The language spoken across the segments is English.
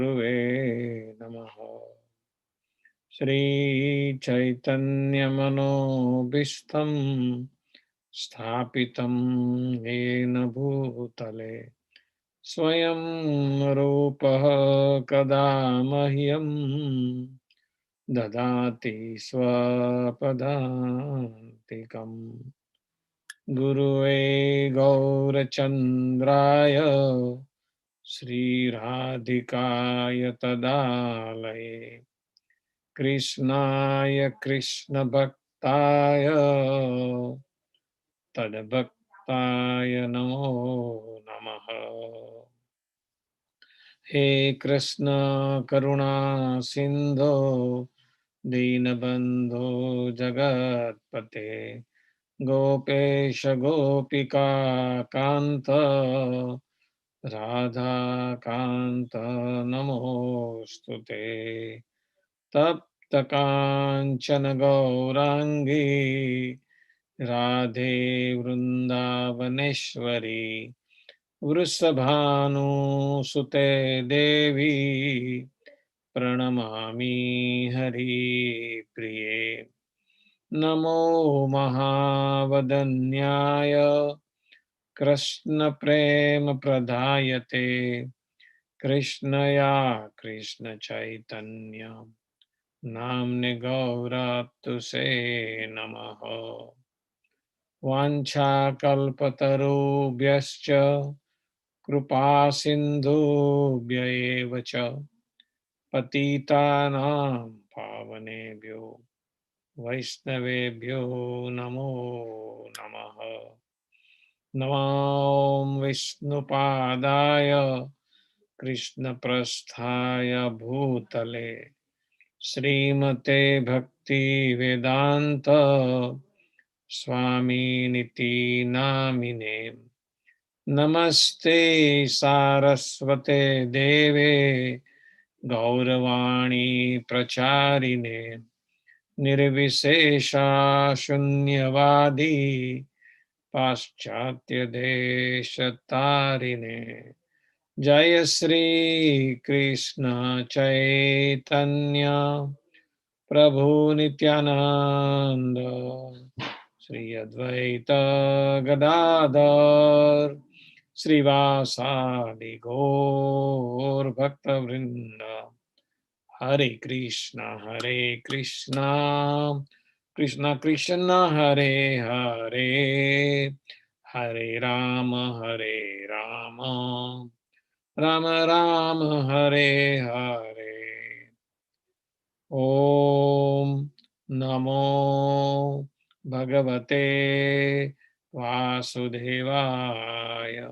Guruve Namaha. Shri Chaitanya Manobishtam Sthapitam Yena Bhutale Swayam Rupaha Kada Mahyam Dadati Swapadantikam Gurue Gaurachandraya Sri Radhikaya Tadalaye Krishnaya Krishna Bhaktaya Tadbhaktaya Namo Namaha. He Krishna Karuna Sindho Dinabandho Jagatpate Gopesha Gopika Kanta Radha Kanta Namostute Tapta Kanchana Gaurangi Radhe Vrindavaneshwari Vrisabhanu Sute Devi Pranamami Hari Priye Namo Mahavadanyaya Krishna Prema Pradayate Krishnaya Krishna Chaitanya Namne Gauratu Se Namaha Vancha Kalpatarubhyascha Kripa Sindhubhya eva cha Patitanam Pavanebhyo Vaishnavebhyo Namo Namaha Namam Vishnupadaya Krishna Prasthaya Bhutale Srimate Bhakti Vedanta Swami Niti Namine Namaste Saraswate Deve Gauravani Pracharine Nirvisesha Shunyavadi Paschatya Deshatarine Jaya Sri Krishna Chaitanya Prabhu Nityananda Sri Advaita Gadadhar Srivasadi Gaur Bhakta Vrinda Hare Krishna Krishna Krishna Hare Hare Hare Rama Rama Rama Hare Hare Om Namo Bhagavate Vasudevaya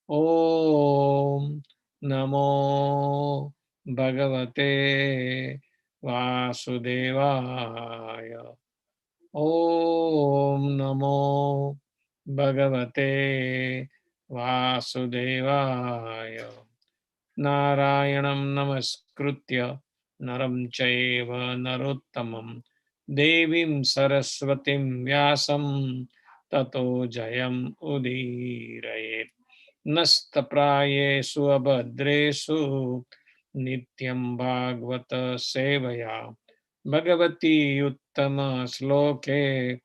Om Namo Bhagavate Vasudevaya Om Namo Bhagavate Vasudevaya Narayanam Namaskritya Naram Chaiva Narottamam Devim Saraswatim Vyasam Tato Jayam Udirayet Nastaprayesu Abhadresu Nityam Bhagavata Sevaya Bhagavati Uttama Sloke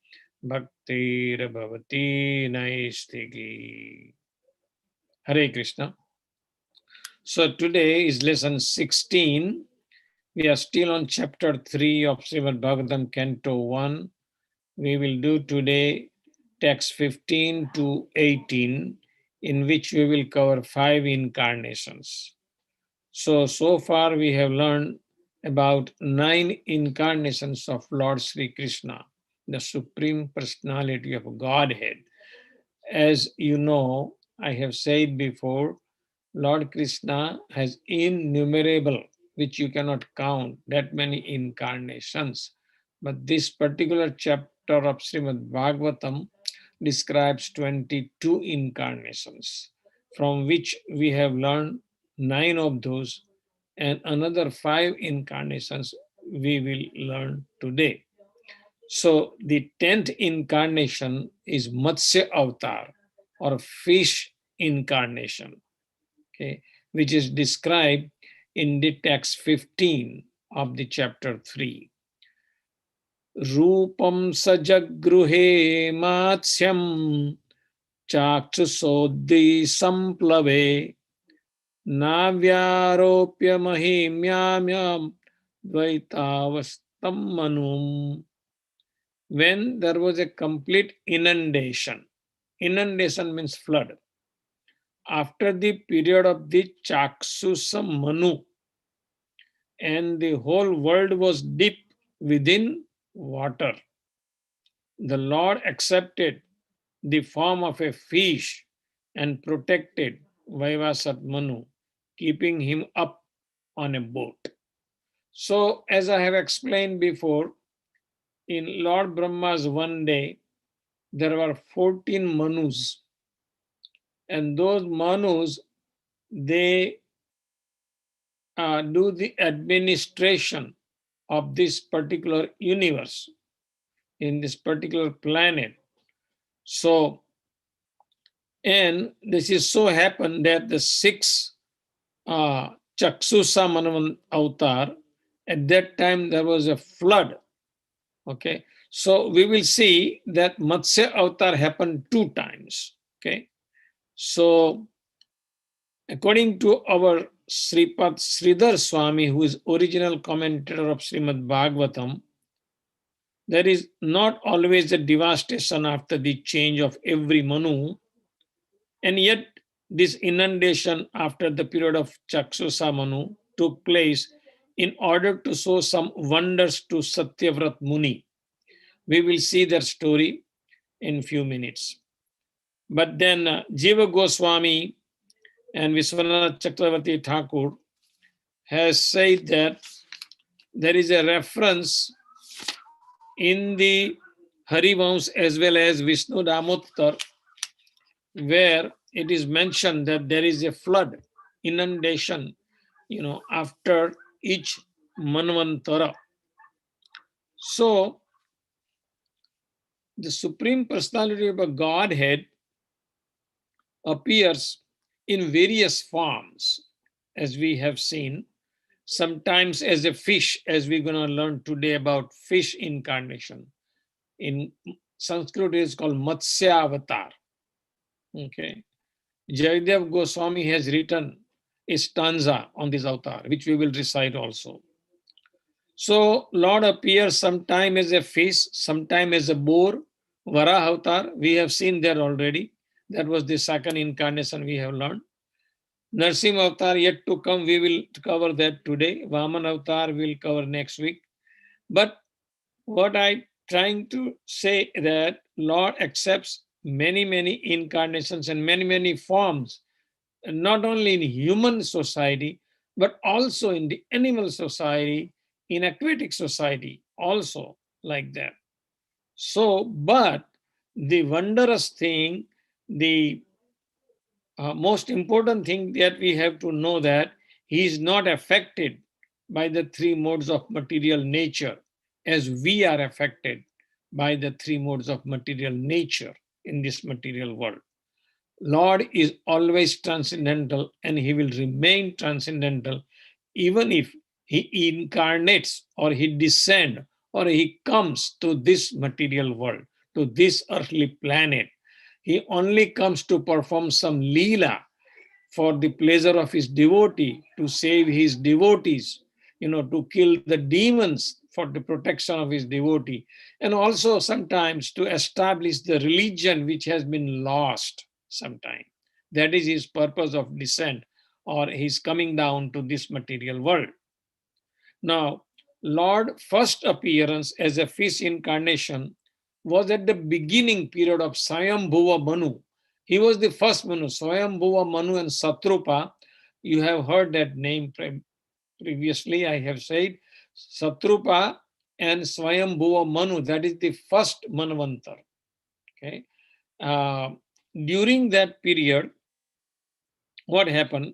Bhaktir Bhavati Naistiki. Hare Krishna. So today is lesson 16. We are still on chapter 3 of Shrimad Bhagwatam, Canto 1. We will do today text 15 to 18, in which we will cover 5 incarnations. So far we have learned about 9 incarnations of Lord Sri Krishna, the Supreme Personality of Godhead. As you know, I have said before, Lord Krishna has innumerable, which you cannot count, that many incarnations. But this particular chapter of Srimad Bhagwatam describes 22 incarnations, from which we have learned 9 of those, and another 5 incarnations we will learn today. So the 10th incarnation is Matsya Avatar, or fish incarnation, okay, which is described in the text 15 of the chapter 3. Rupam sajagruhe matsyam chakshusoddi samplave navyaropya mahimyamyam dvaitavastam manum. When there was a complete inundation. Inundation means flood. After the period of the Chaksusa Manu, and the whole world was deep within water, the Lord accepted the form of a fish and protected Vaivasat Manu, keeping him up on a boat. So, as I have explained before, in Lord Brahma's one day, there were 14 Manus, and those Manus, they do the administration of this particular universe, in this particular planet. So, and this is so happened that the six Chaksusa Manavan avatar, at that time there was a flood. Okay, so we will see that Matsya avatar happened 2 times. Okay, so according to our Sripad Sridhar Swami, who is original commentator of Shrimad Bhagwatam, there is not always a devastation after the change of every Manu, and yet this inundation after the period of Chaksusa Manu took place in order to show some wonders to Satyavrat Muni. We will see that story in few minutes. But then Jiva Goswami and Vishwanath Chakravarti Thakur has said that there is a reference in the Harivams as well as Vishnu Damottar where it is mentioned that there is a flood, inundation, after each Manvantara. So, the Supreme Personality of a Godhead appears in various forms, as we have seen, sometimes as a fish, as we're going to learn today about fish incarnation. In Sanskrit, it is called Matsya Avatar. Okay. Jaydev Goswami has written a stanza on this avatar, which we will recite also. So, Lord appears sometime as a fish, sometime as a boar, Varaha avatar, we have seen there already. That was the second incarnation we have learned. Narsimha avatar yet to come, we will cover that today. Vaman avatar will cover next week. But what I'm trying to say that Lord accepts many, many incarnations and many, many forms, not only in human society, but also in the animal society, in aquatic society, also like that. So, but the wondrous thing, the most important thing that we have to know that he is not affected by the 3 modes of material nature as we are affected by the 3 modes of material nature in this material world. Lord is always transcendental and he will remain transcendental even if he incarnates or he descends or he comes to this material world, to this earthly planet. He only comes to perform some leela for the pleasure of his devotee, to save his devotees, to kill the demons for the protection of his devotee, and also sometimes to establish the religion which has been lost sometime. That is his purpose of descent or his coming down to this material world. Now, Lord first appearance as a fish incarnation was at the beginning period of Swayambhuva Manu. He was the first Manu. Swayambhuva Manu and Satrupa, you have heard that name previously, I have said. Satrupa and Swayambhuva Manu, that is the first Manvantar. Okay. During that period, what happened?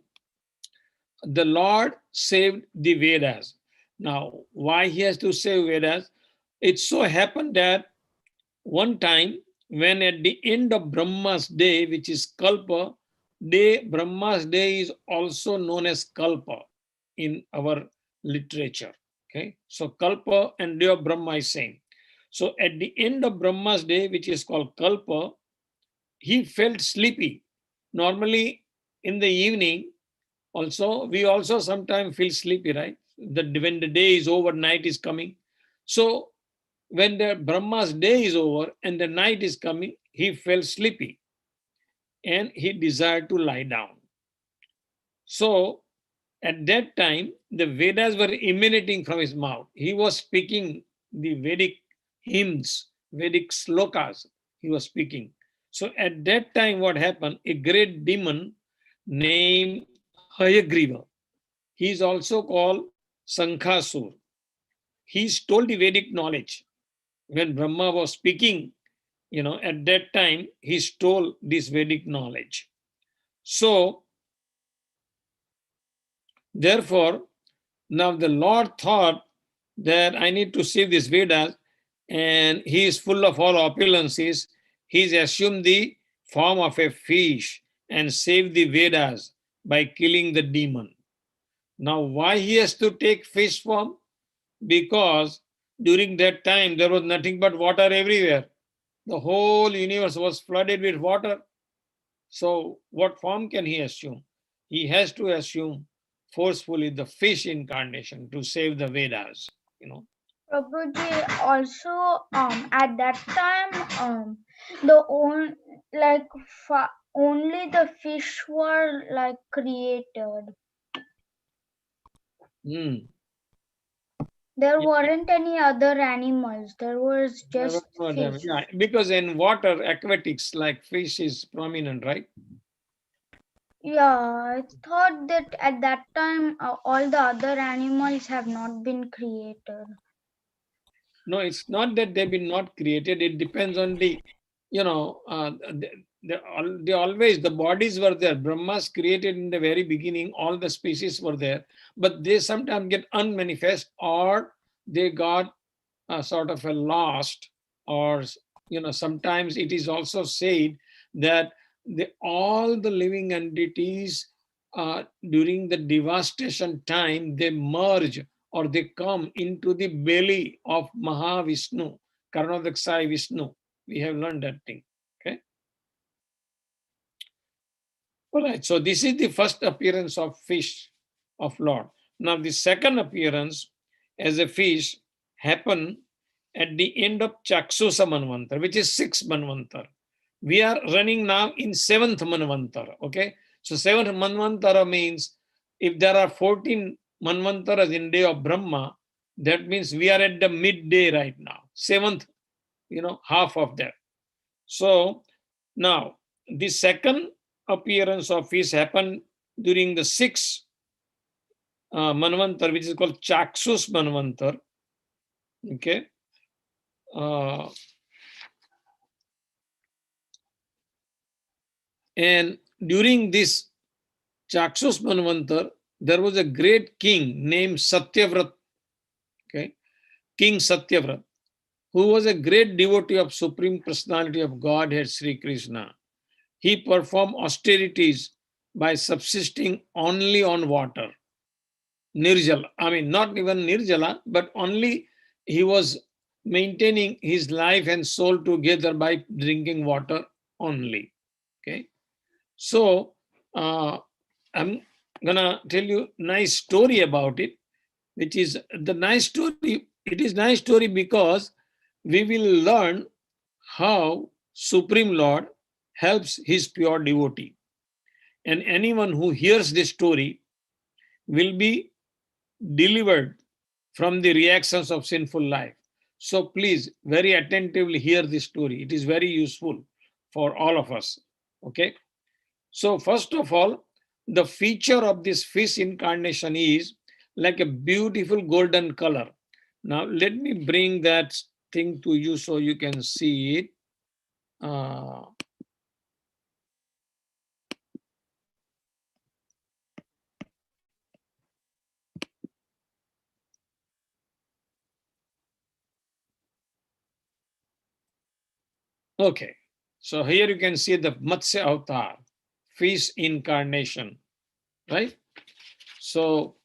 The Lord saved the Vedas. Now, why he has to save Vedas? It so happened that one time when at the end of Brahma's day, which is Kalpa, day, Brahma's day is also known as Kalpa. in our literature. Okay, so Kalpa and day of Brahma is same. So at the end of Brahma's day, which is called Kalpa, he felt sleepy. Normally in the evening, also we also sometimes feel sleepy, right? When the day is over, night is coming. So when the Brahma's day is over and the night is coming, he felt sleepy and he desired to lie down. So at that time, the Vedas were emanating from his mouth. He was speaking the Vedic hymns, Vedic slokas, he was speaking. So at that time, what happened? A great demon named Hayagriva, he is also called Sankhasur. He stole the Vedic knowledge. When Brahma was speaking, at that time, he stole this Vedic knowledge. So, therefore, now the Lord thought that I need to save this Vedas, and he is full of all opulences. He's assumed the form of a fish and saved the Vedas by killing the demon. Now, why he has to take fish form? Because during that time there was nothing but water everywhere. The whole universe was flooded with water. So, what form can he assume? He has to assume forcefully the fish incarnation to save the Vedas. You know. Prabhuji, also at that time the like only the fish were like created. Hmm. There weren't any other animals. There was There just was no other- fish. Yeah, because in water, aquatics like fish is prominent, right? Yeah, I thought that at that time all the other animals have not been created. No, it's not that they've been not created. It depends on they always, the bodies were there. Brahma's created in the very beginning, all the species were there, but they sometimes get unmanifest or they got sort of a lost, or sometimes it is also said that all the living entities during the devastation time they merge or they come into the belly of Mahavishnu, Karnadaksai Vishnu. We have learned that thing. Okay. All right. So this is the first appearance of fish of Lord. Now the second appearance as a fish happened at the end of Chaksusa Manvantar, which is sixth Manvantar. We are running now in seventh Manvantar. Okay. So seventh Manvantara means if there are 14 Manvantaras in day of Brahma, that means we are at the midday right now. Seventh, half of that. So now the second appearance of fish happened during the sixth Manvantar, which is called Chaksus Manvantar. Okay. Uh, and during this Chaksus Manvantar, there was a great king named Satyavrat. Okay. King Satyavrat, who was a great devotee of Supreme Personality of Godhead Sri Krishna. He performed austerities by subsisting only on water. Nirjala. I mean, not even Nirjala, but only he was maintaining his life and soul together by drinking water only. Okay. So I'm gonna tell you nice story about it, which is the nice story. It is nice story because we will learn how Supreme Lord helps his pure devotee. And anyone who hears this story will be delivered from the reactions of sinful life. So please very attentively hear this story. It is very useful for all of us. Okay. So first of all, the feature of this fish incarnation is like a beautiful golden color. Now let me bring that thing to you so you can see it. Uh, okay. So here you can see the Matsya avatar, fish incarnation, right? So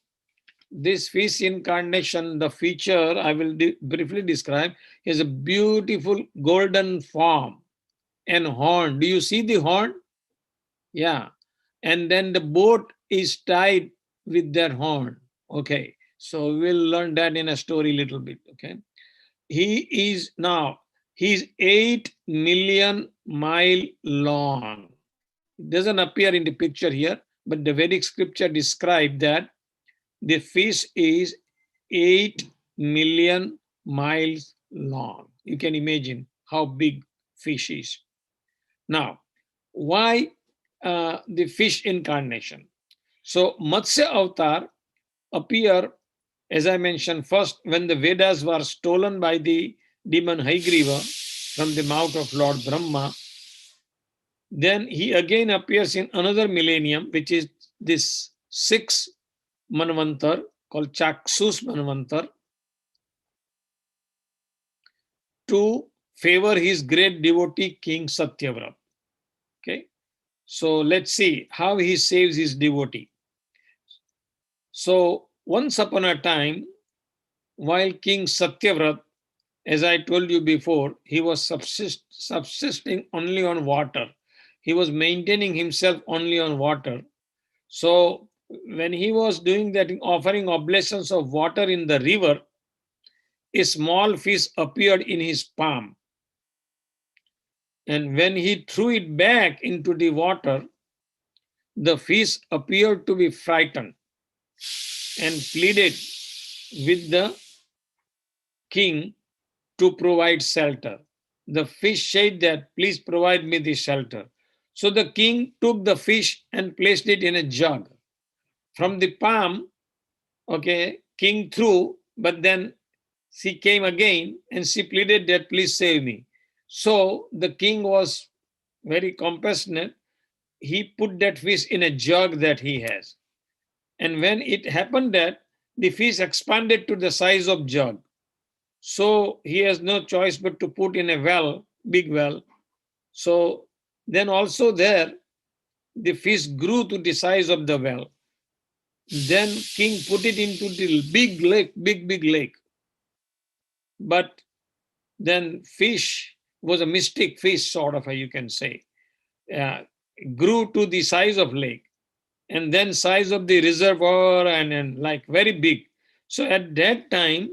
This fish incarnation, the feature I will briefly describe, is a beautiful golden form and horn. Do you see the horn? Yeah. And then the boat is tied with that horn. Okay. So we'll learn that in a story a little bit. Okay. He's 8 million mile long. It doesn't appear in the picture here, but the Vedic scripture describe that the fish is 8 million miles long. You can imagine how big fish is. Now, why the fish incarnation? So Matsya avatar appear, as I mentioned, first when the Vedas were stolen by the demon Haigriva from the mouth of Lord Brahma. Then he again appears in another millennium, which is this sixth Manvantar called Chaksus Manvantar, to favor his great devotee King Satyavrat. Okay, so let's see how he saves his devotee. So once upon a time, while King Satyavrat, as I told you before, he was subsisting only on water. He was maintaining himself only on water. So when he was doing that, offering oblations of water in the river, a small fish appeared in his palm. And when he threw it back into the water, the fish appeared to be frightened and pleaded with the king to provide shelter. The fish said that, please provide me the shelter. So the king took the fish and placed it in a jug. From the palm, okay, king threw, but then she came again and she pleaded that, please save me. So the king was very compassionate. He put that fish in a jug that he has. And when it happened that the fish expanded to the size of jug, so he has no choice but to put in a well, big well. So then also there, the fish grew to the size of the well. Then king put it into the big lake, big lake. But then fish was a mystic fish, sort of, you can say, uh, grew to the size of lake, and then size of the reservoir, and like very big. So at that time,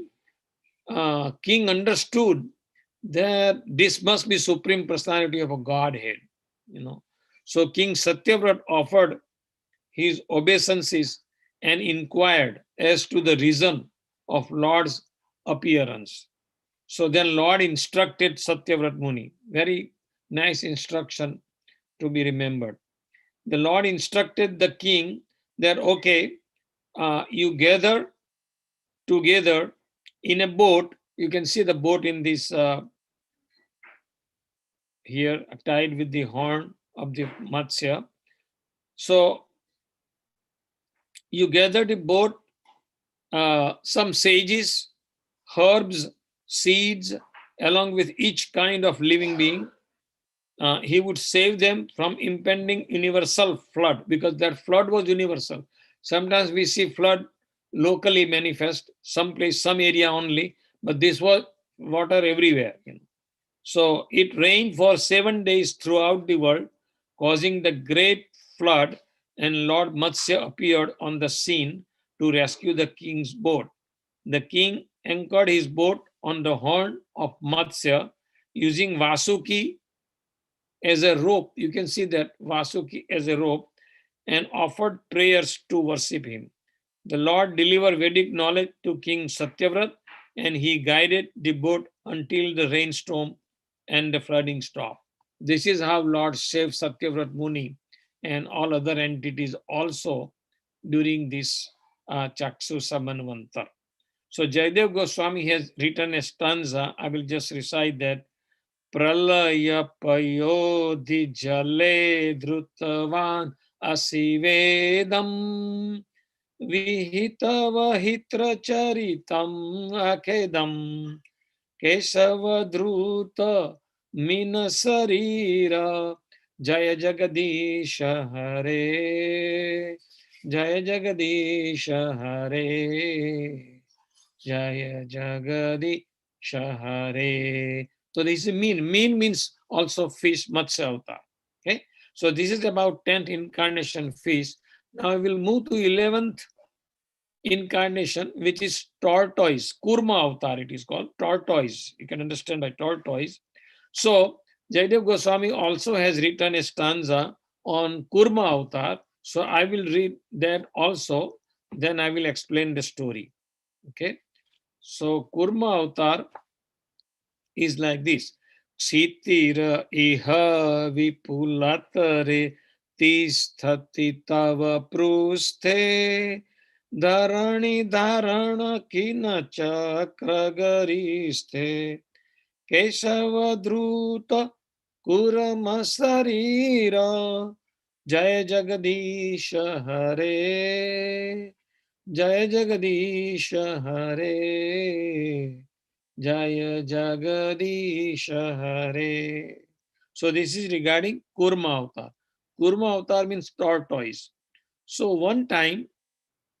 king understood that this must be supreme personality of a Godhead, you know. So King Satyavrat offered his obeisances and inquired as to the reason of Lord's appearance. So then Lord instructed Satyavrat Muni, very nice instruction to be remembered. The Lord instructed the king that, okay, you gather together in a boat. You can see the boat in this here, tied with the horn of the Matsya. So you gather the boat, some sages, herbs, seeds, along with each kind of living being. He would save them from impending universal flood, because that flood was universal. Sometimes we see flood locally manifest, someplace, some area only, but this was water everywhere. So it rained for 7 days throughout the world, causing the great flood, and Lord Matsya appeared on the scene to rescue the king's boat. The king anchored his boat on the horn of Matsya using Vasuki as a rope. You can see that Vasuki as a rope, and offered prayers to worship him. The Lord delivered Vedic knowledge to King Satyavrat, and he guided the boat until the rainstorm and the flooding stopped. This is how Lord saved Satyavrat Muni and all other entities also during this Chaksu Samanvantar. So Jayadev Goswami has written a stanza. I will just recite that. Pralaya payodhi jale drutavan asivedam Vihitava charitam akedam Kesavadruta minasarira Jaya Jagadisha Hare Jaya Jagadisha Hare. Jaya Jagadisha Hare. So this is mean. Mean means also fish, Matsya avatar. Okay. So this is about 10th incarnation fish. Now we will move to 11th incarnation, which is tortoise. Kurma avatar it is called. Tortoise. You can understand by tortoise. So Jaidev Goswami also has written a stanza on Kurma avatar. So I will read that also. Then I will explain the story. Okay. So Kurma avatar is like this. Ksitira iha vipulatare tisthati tava prusthe dharani dharana kina chakragaristhe keshavadruta kurama sarira jaya jagadisha hare jaya jagadisha hare Jaya Jagadisha Hare. So this is regarding Kurma avatar. Kurma avatar means tortoise. So one time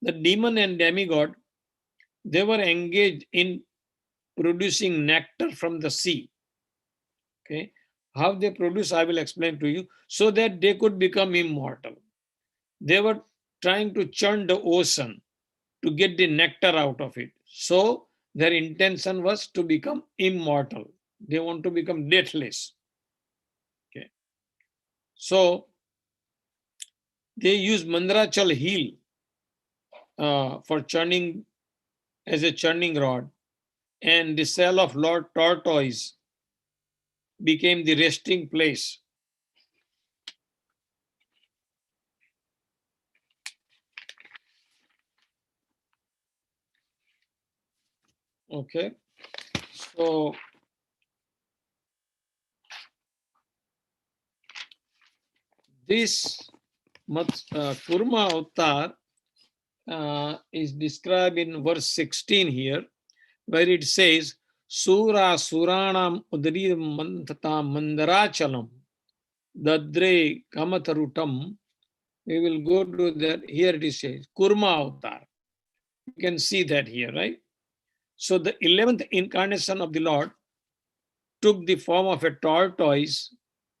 the demon and demigod, they were engaged in producing nectar from the sea. Okay. How they produce, I will explain to you, so that they could become immortal. They were trying to churn the ocean to get the nectar out of it. So their intention was to become immortal. They want to become deathless. Okay. So they use Mandrachal heel for churning as a churning rod, and the cell of Lord Tortoise became the resting place. Okay. So this Kurma avatar is described in verse 16 here, where it says, Sura Suranam Udri Mantata Mandarachalam Dadre Kamatarutam. We will go to that. Here it is says, Kurma avatar. You can see that here, right? So the 11th incarnation of the Lord took the form of a tortoise.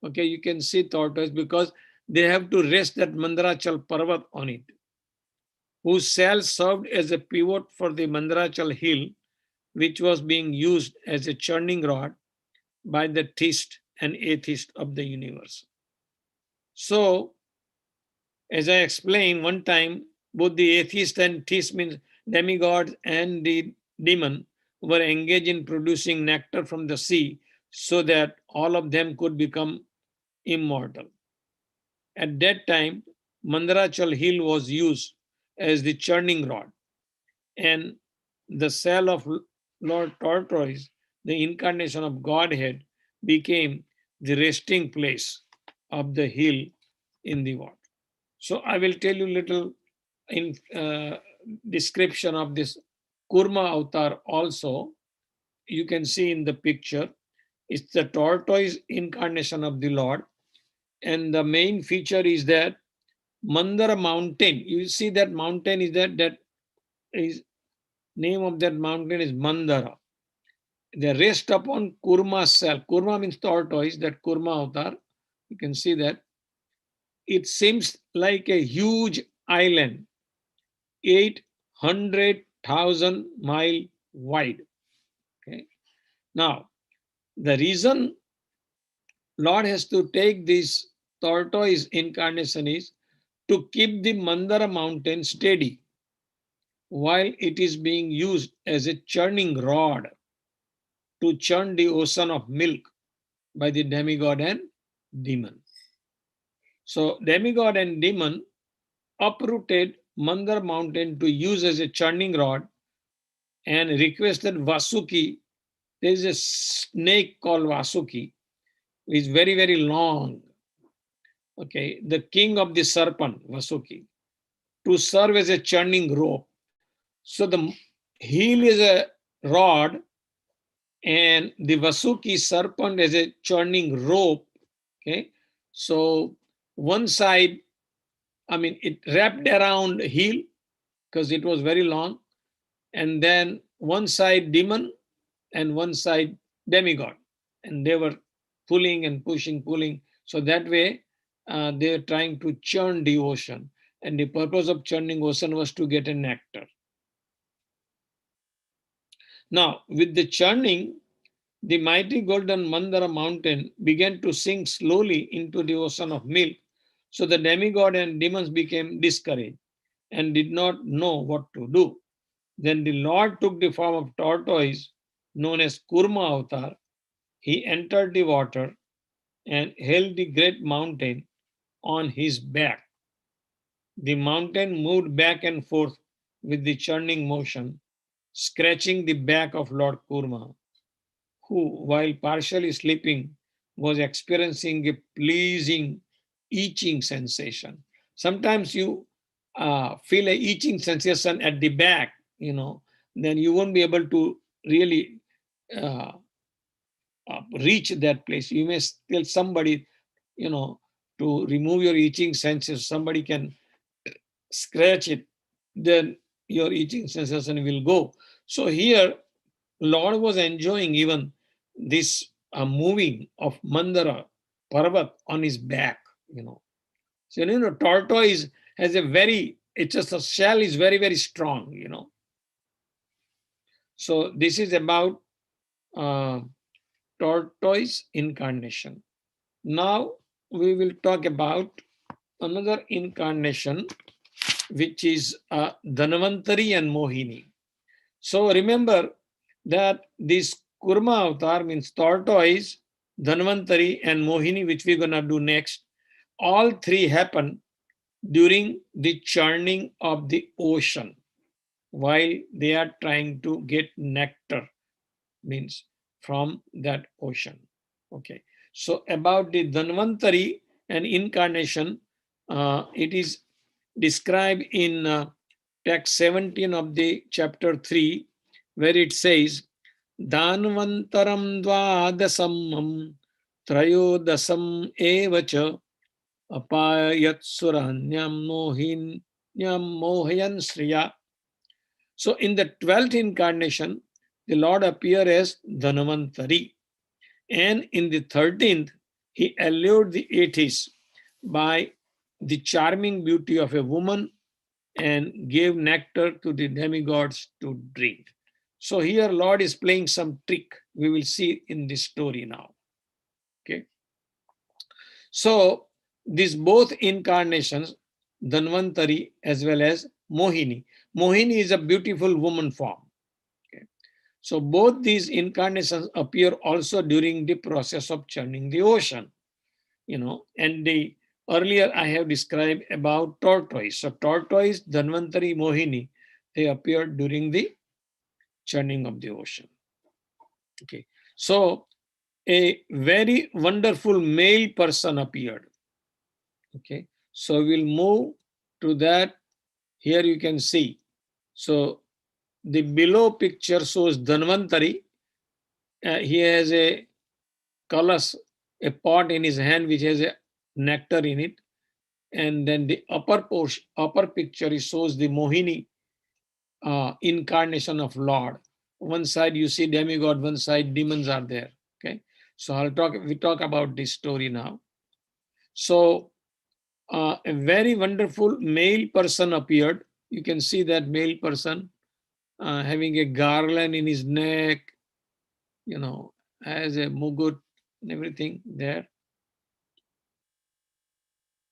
Okay, you can see tortoise because they have to rest that Mandarachal Parvat on it, whose cell served as a pivot for the Mandarachal hill, which was being used as a churning rod by the theist and atheist of the universe. So, as I explained one time, both the atheist and theist means demigods and the demon were engaged in producing nectar from the sea so that all of them could become immortal. At that time, Mandarachal hill was used as the churning rod, and the cell of Lord Tortoise, the incarnation of Godhead, became the resting place of the hill in the water. So I will tell you little in description of this Kurma avatar also. You can see in the picture, it's the tortoise incarnation of the Lord. And the main feature is that Mandara mountain, you see that mountain is that is name of that mountain is Mandara. They rest upon Kurma cell. Kurma means tortoise, that Kurma avatar. You can see that. It seems like a huge island, 800,000 mile wide. Okay. Now, the reason Lord has to take this tortoise incarnation is to keep the Mandara mountain steady while it is being used as a churning rod to churn the ocean of milk by the demigod and demon. So demigod and demon uprooted Mandar mountain to use as a churning rod and requested Vasuki. There is a snake called Vasuki, which is very, very long. Okay, the king of the serpent, Vasuki, to serve as a churning rope. So the heel is a rod and the Vasuki serpent is a churning rope. Okay, so one side I mean, it wrapped around heel because it was very long. And then one side demon and one side demigod. And they were pulling and pushing, pulling. So that way, they're trying to churn the ocean. And the purpose of churning ocean was to get a nectar. Now, with the churning, the mighty golden Mandara mountain began to sink slowly into the ocean of milk. So the demigod and demons became discouraged and did not know what to do. Then the Lord took the form of tortoise, known as Kurma Avatar. He entered the water and held the great mountain on his back. The mountain moved back and forth with the churning motion, scratching the back of Lord Kurma, who, while partially sleeping, was experiencing a pleasing itching sensation. Sometimes you feel a itching sensation at the back, then you won't be able to really uh, reach that place. You may tell somebody, you know, to remove your itching senses. Somebody can scratch it, then your itching sensation will go. So here, Lord was enjoying even this moving of Mandara Parvat on his back. So, tortoise has a very, it's just a shell is very, very strong. So this is about uh, tortoise incarnation. Now we will talk about another incarnation, which is Dhanvantari and Mohini. So remember that this Kurma avatar means tortoise, Dhanvantari, and Mohini, which we're going to do next. All three happen during the churning of the ocean while they are trying to get nectar, means from that ocean. Okay. So about the Dhanvantari and incarnation, it is described in text 17 of the chapter 3, where it says, Dhanvantaram dvadasamam trayodasam evacha apayat suranyam mohinyam mohayan sriya. So in the 12th incarnation, the Lord appeared as Dhanvantari. And in the 13th, he allured the atheists by the charming beauty of a woman and gave nectar to the demigods to drink. So here Lord is playing some trick. We will see in this story now. Okay. So these both incarnations, Dhanvantari as well as Mohini. Mohini is a beautiful woman form. Okay. So both these incarnations appear also during the process of churning the ocean. And the earlier I have described about tortoise. So tortoise, Dhanvantari, Mohini, they appeared during the churning of the ocean. Okay. So a very wonderful male person appeared. Okay. So we'll move to that. Here you can see. So the below picture shows Dhanvantari. He has a colors, a pot in his hand which has a nectar in it. And then the upper portion, upper picture shows the Mohini incarnation of Lord. One side you see demigod, one side demons are there. Okay, so we talk about this story now. So a very wonderful male person appeared. You can see that male person having a garland in his neck, has a mugut and everything there.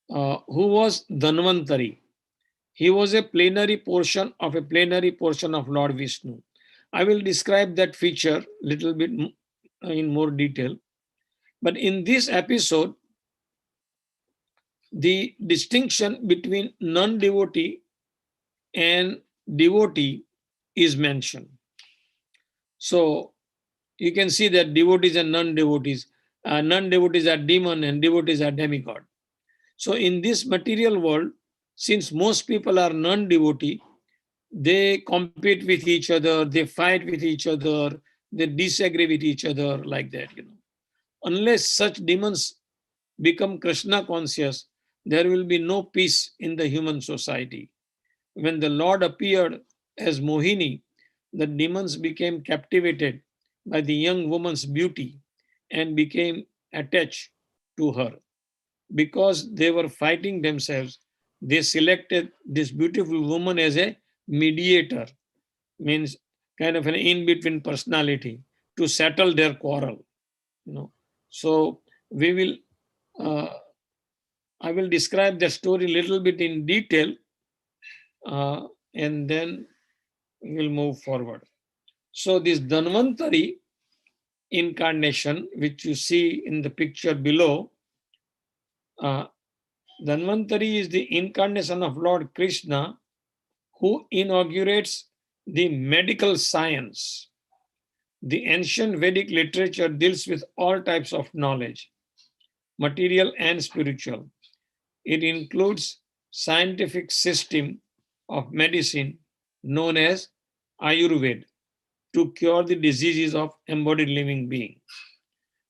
Who was Dhanvantari? He was a plenary portion of Lord Vishnu. I will describe that feature a little bit in more detail. But in this episode, the distinction between non-devotee and devotee is mentioned. So you can see that devotees and non-devotees, non-devotees are demon and devotees are demigod. So in this material world, since most people are non-devotee, they compete with each other, they fight with each other, they disagree with each other like that. Unless such demons become Krishna conscious, there will be no peace in the human society. When the Lord appeared as Mohini, the demons became captivated by the young woman's beauty and became attached to her. Because they were fighting themselves, they selected this beautiful woman as a mediator, means kind of an in-between personality to settle their quarrel. So we will, I will describe the story a little bit in detail, and then we'll move forward. So this Dhanvantari incarnation, which you see in the picture below, uh, Dhanvantari is the incarnation of Lord Krishna who inaugurates the medical science. The ancient Vedic literature deals with all types of knowledge, material and spiritual. It includes scientific system of medicine known as Ayurveda to cure the diseases of embodied living being.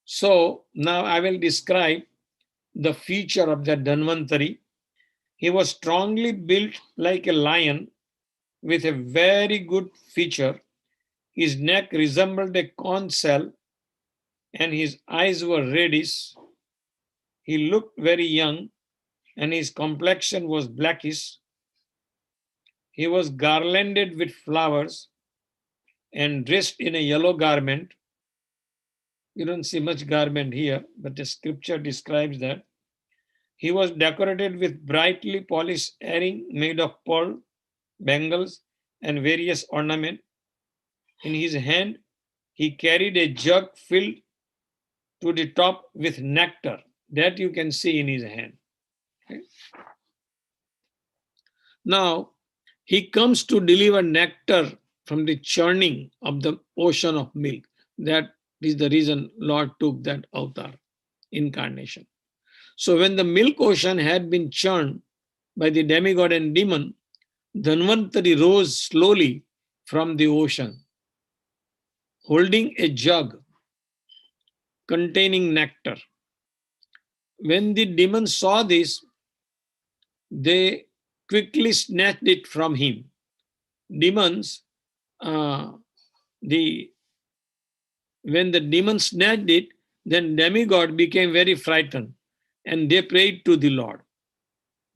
So now I will describe the feature of the Dhanvantari. He was strongly built like a lion with a very good feature. His neck resembled a conch shell and his eyes were reddish. He looked very young and his complexion was blackish. He was garlanded with flowers and dressed in a yellow garment. You don't see much garment here, but the scripture describes that. He was decorated with brightly polished earring made of pearl, bangles, and various ornaments. In his hand, he carried a jug filled to the top with nectar. That you can see in his hand. Okay. Now, he comes to deliver nectar from the churning of the ocean of milk. That is the reason Lord took that avatar, incarnation. So when the milk ocean had been churned by the demigod and demon, Dhanvantari rose slowly from the ocean, holding a jug containing nectar. When the demons saw this, they quickly snatched it from him. Demons, uh, the when the demons snatched it, then demigod became very frightened, and they prayed to the Lord.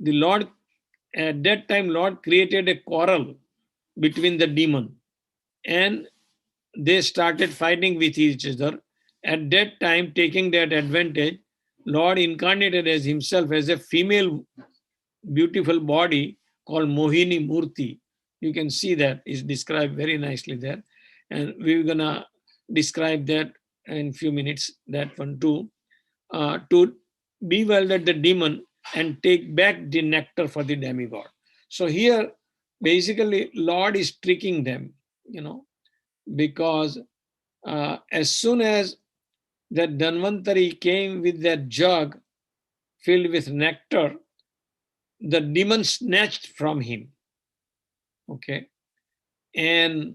The Lord, at that time, Lord created a quarrel between the demon, and they started fighting with each other. At that time, taking that advantage, Lord incarnated as himself as a female beautiful body called Mohini Murti. You can see that is described very nicely there. And we're gonna describe that in a few minutes, that one too, to bewilder the demon and take back the nectar for the demigod. So here, basically, Lord is tricking them, because as soon as that Dhanvantari came with that jug filled with nectar, the demon snatched from him. Okay. And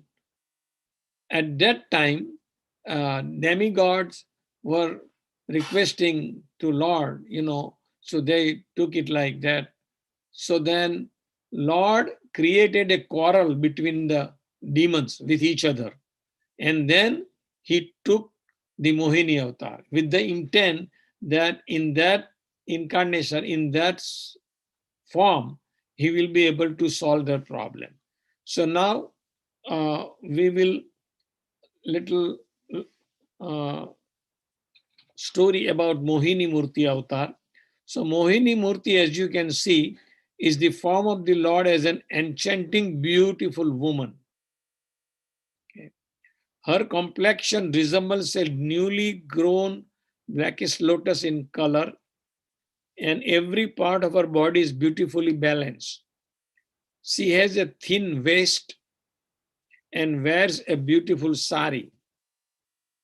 at that time, demigods were requesting to Lord, so they took it like that. So then Lord created a quarrel between the demons with each other. And then he took the Mohini avatar with the intent that in that incarnation, in that form, he will be able to solve their problem. So now we will little uh, story about Mohini Murti avatar. So Mohini Murti, as you can see, is the form of the Lord as an enchanting, beautiful woman. Okay. Her complexion resembles a newly grown blackish lotus in color, and every part of her body is beautifully balanced. She has a thin waist and wears a beautiful sari.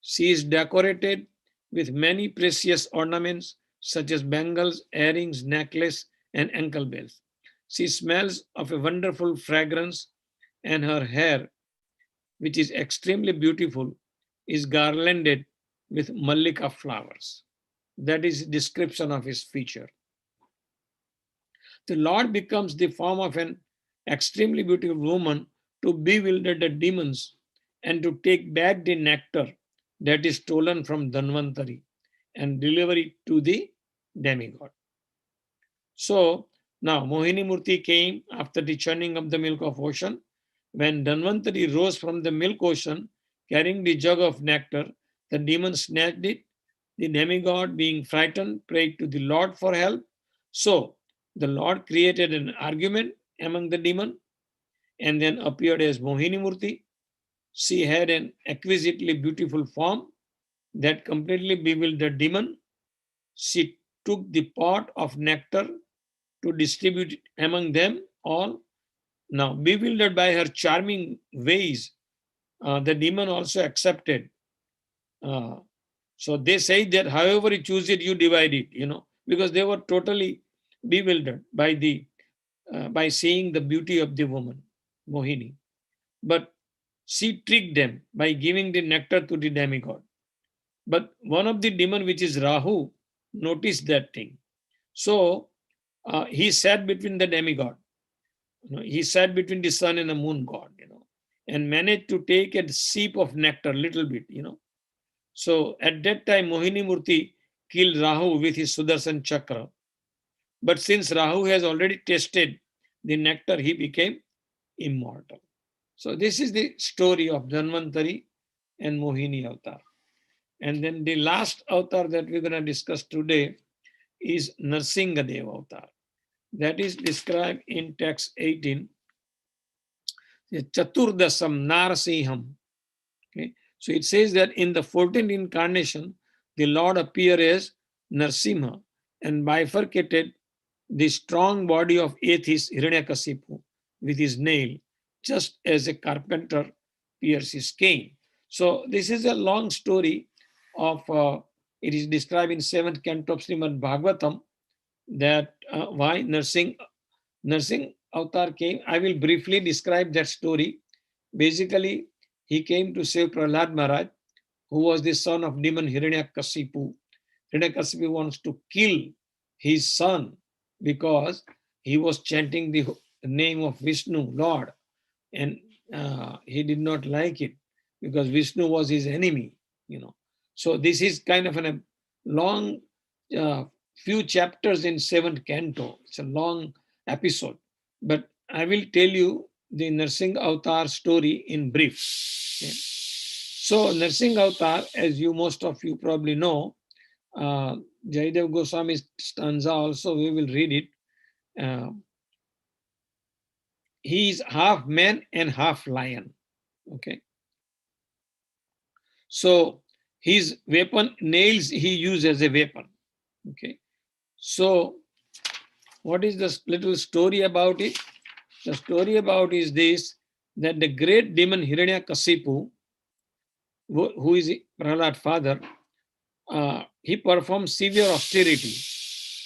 She is decorated with many precious ornaments such as bangles, earrings, necklace, and ankle bells. She smells of a wonderful fragrance, and her hair, which is extremely beautiful, is garlanded with mallika flowers. That is description of his feature. The Lord becomes the form of an extremely beautiful woman to bewilder the demons and to take back the nectar that is stolen from Dhanvantari and deliver it to the demigod. So now Mohini Murti came after the churning of the milk of ocean. When Dhanvantari rose from the milk ocean carrying the jug of nectar, the demon snatched it. The demigod, being frightened, prayed to the Lord for help. So the Lord created an argument among the demon and then appeared as Mohini Murti. She had an exquisitely beautiful form that completely bewildered the demon. She took the pot of nectar to distribute it among them all. Now, bewildered by her charming ways, the demon also accepted. Uh, so they say that however you choose it, you divide it, because they were totally bewildered by seeing the beauty of the woman, Mohini. But she tricked them by giving the nectar to the demigod. But one of the demon, which is Rahu, noticed that thing. So he sat between the demigod. He sat between the sun and the moon god, and managed to take a sip of nectar, little bit. So at that time, Mohini Murti killed Rahu with his Sudarshan Chakra. But since Rahu has already tasted the nectar, he became immortal. So this is the story of Dhanvantari and Mohini avatar. And then the last avatar that we're going to discuss today is Narsingadev avatar. That is described in text 18, Chaturdasam Narasiham. Okay? So it says that in the 14th incarnation, the Lord appeared as Narsimha and bifurcated the strong body of atheist Hiranyakasipu with his nail, just as a carpenter pierces his cane. So this is a long story of, it is described in 7th canto of Shrimad Bhagwatam, that why Nursing Avatar came. I will briefly describe that story. Basically, he came to save Prahlad Maharaj, who was the son of demon Hiranyakasipu. Hiranyakasipu wants to kill his son because he was chanting the name of Vishnu, Lord, and he did not like it because Vishnu was his enemy. So this is kind of a long uh, few chapters in 7th canto. It's a long episode, but I will tell you the Narsingh Avatar story in brief. Okay. So Narsingh Avatar, as most of you probably know, uh, Jaidev Goswami's stanza also, we will read it. Uh, he is half man and half lion. Okay. So his weapon, nails, he used as a weapon. Okay. So what is the little story about it? The story about is this, that the great demon Hiranyakasipu, who is Prahlad's father, he performed severe austerity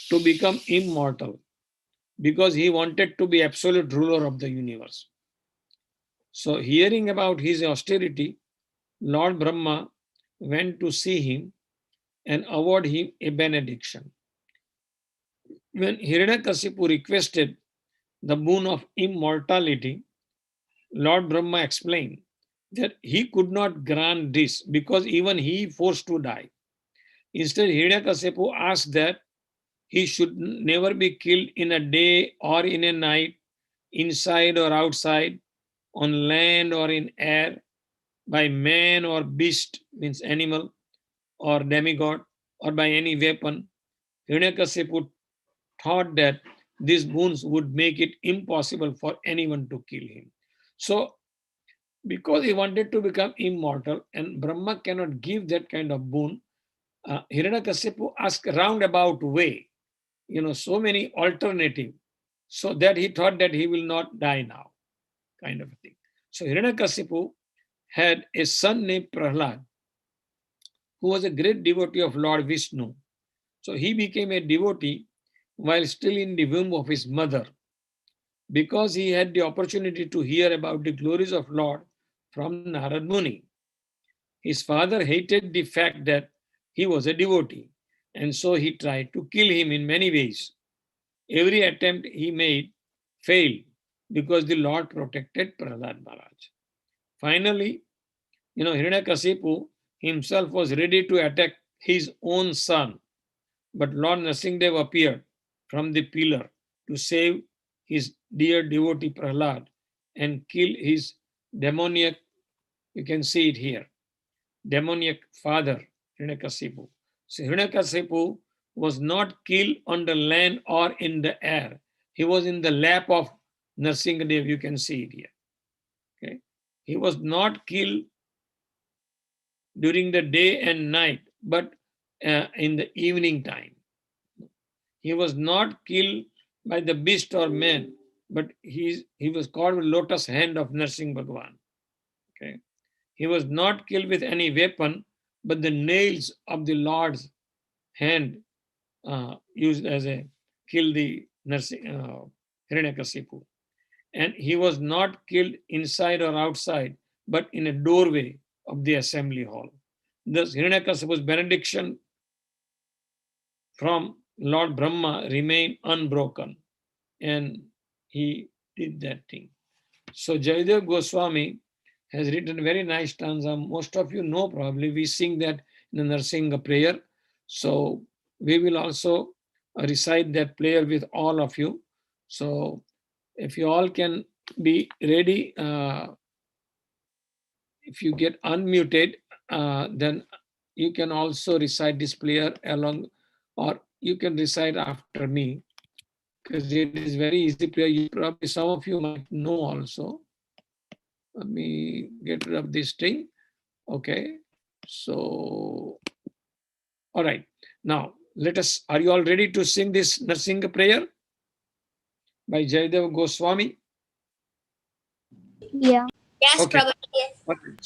to become immortal because he wanted to be absolute ruler of the universe. So hearing about his austerity, Lord Brahma went to see him and awarded him a benediction. When Hiranyakasipu requested the boon of immortality, Lord Brahma explained that he could not grant this because even he forced to die. Instead, Hiranyakasipu asked that he should never be killed in a day or in a night, inside or outside, on land or in air, by man or beast, means animal, or demigod, or by any weapon. Hiranyakasipu thought that these boons would make it impossible for anyone to kill him. So because he wanted to become immortal and Brahma cannot give that kind of boon, Hiranyakasipu asked roundabout way, so many alternative, so that he thought that he will not die now, kind of a thing. So Hiranyakasipu had a son named Prahlad, who was a great devotee of Lord Vishnu. So he became a devotee while still in the womb of his mother, because he had the opportunity to hear about the glories of Lord from Narad Muni. His father hated the fact that he was a devotee, and so he tried to kill him in many ways. Every attempt he made failed because the Lord protected Prahlad Maharaj. Finally, Hiranyakasipu himself was ready to attack his own son, but Lord Nrsimhadev appeared from the pillar to save his dear devotee Prahlad and kill his demoniac, you can see it here, demoniac father, Hiranyakasipu. So Hiranyakasipu was not killed on the land or in the air. He was in the lap of Nrsimhadev, you can see it here. Okay. He was not killed during the day and night, but in the evening time. He was not killed by the beast or man, but he was called with lotus hand of Narsingh Bhagwan. Okay. He was not killed with any weapon, but the nails of the Lord's hand used as a kill the Hiranyakasipu. And he was not killed inside or outside, but in a doorway of the assembly hall. Thus, Hiranyakasipu's benediction from Lord Brahma remained unbroken, and he did that thing. So Jayadev Goswami has written very nice stanza. Most of you know probably. We sing that in the Narsinga prayer. So we will also recite that prayer with all of you. So if you all can be ready, if you get unmuted, then you can also recite this prayer along, or you can recite after me, because it is very easy prayer. You probably, some of you might know also. Let me get rid of this thing. Okay. So, all right. Now, let us, are you all ready to sing this Narsinga prayer by Jayadev Goswami? Yeah. Yes, okay. Prabhupada.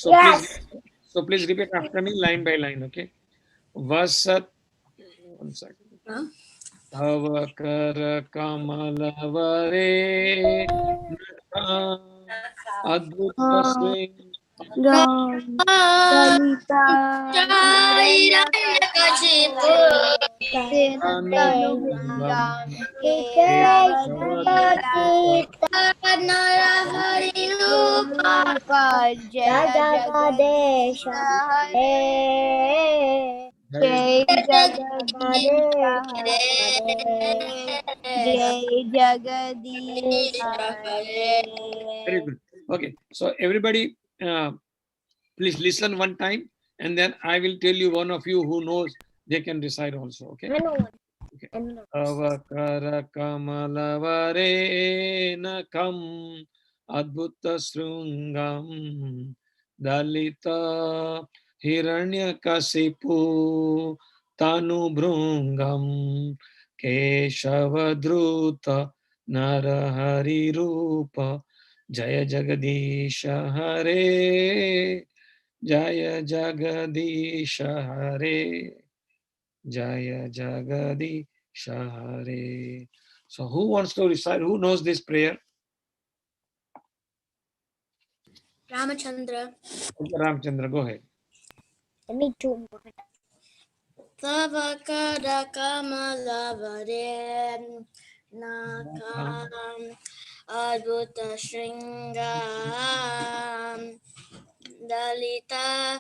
Okay. So please repeat after me line by line. Okay. Vasat, one second. Huh? Avakara Kamalavare Adbhuta Swing Dalita Hiranyakashipu, Tanu Tanubhangam Keshavadita Narahari Rupa, Jaya Jagadesha Hare Jai Jagadisha Hare Jai Jagadisha Hare. Very good. Okay. So everybody, please listen one time, and then I will tell you, one of you who knows, they can recite also. Okay. Okay. Avakara Kamalavare Nakam Adbhuta Srungam Dalita Hiranyakasipu Tanu Bhrungam Keshavadruta Narahari Rupa Jaya Jagadisha Hare Jaya Jagadisha Hare Jaya Jagadisha Hare. So who wants to recite? Who knows this prayer? Ramachandra. Okay, Ramchandra, go ahead. Me too. Tavakara Kamalavare Nakam Adbhuta Shringam Dalita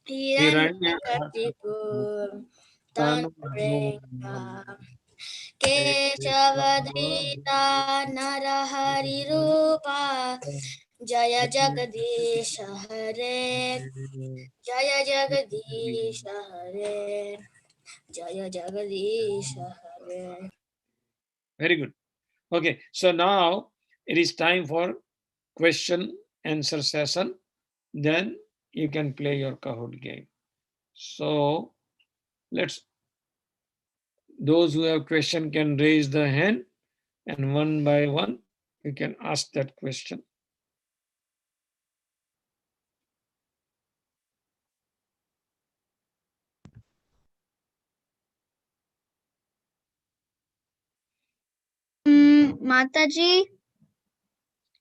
Hiranya Hiranyakasipu Tanu Tanurengam Keshavadrita Narahari Rupa Jaya Jagadisha Hare Jaya Jagadisha Hare Jaya Jagadisha Hare. Very good. Okay, so now it is time for question answer session. Then you can play your Kahoot game. So let's, those who have question can raise the hand, and one by one you can ask that question. Mataji,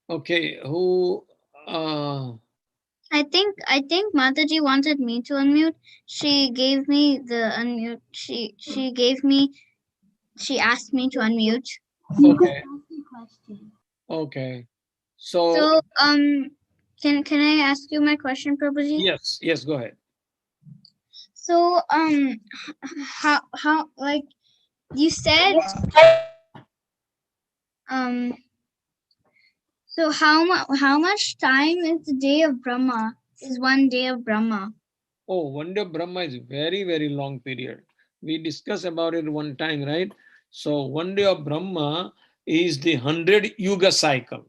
Okay, who I think Mataji wanted me to unmute. She gave me the unmute. She gave me She asked me to unmute. Okay. Okay. So So, can I ask you my question, Prabhuji? yes, go ahead. So, how like you said, um, so how much time is the day of Brahma? Is one day of Brahma? Oh, one day of Brahma is very, very long period. We discussed about it one time, right? So one day of Brahma is the 100 yuga cycle.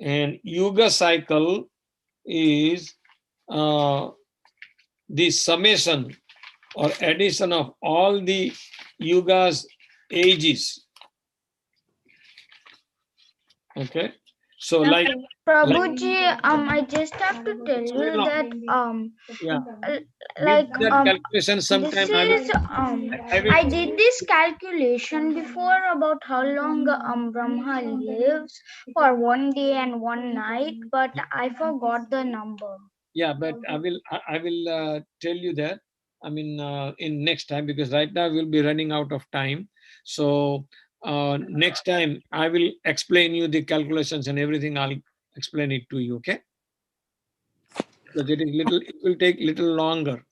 And yuga cycle is uh, the summation or addition of all the yugas ages. Okay. So like Prabhuji, I just have to tell very you long. that Yeah. With like that calculation this sometime is I will I did this calculation before about how long Brahma lives for one day and one night, but I forgot the number. yeah, but I will tell you that. I mean, in next time, because right now we'll be running out of time. So next time I will explain you the calculations and everything. I'll explain it to you. Okay? Because it will take little longer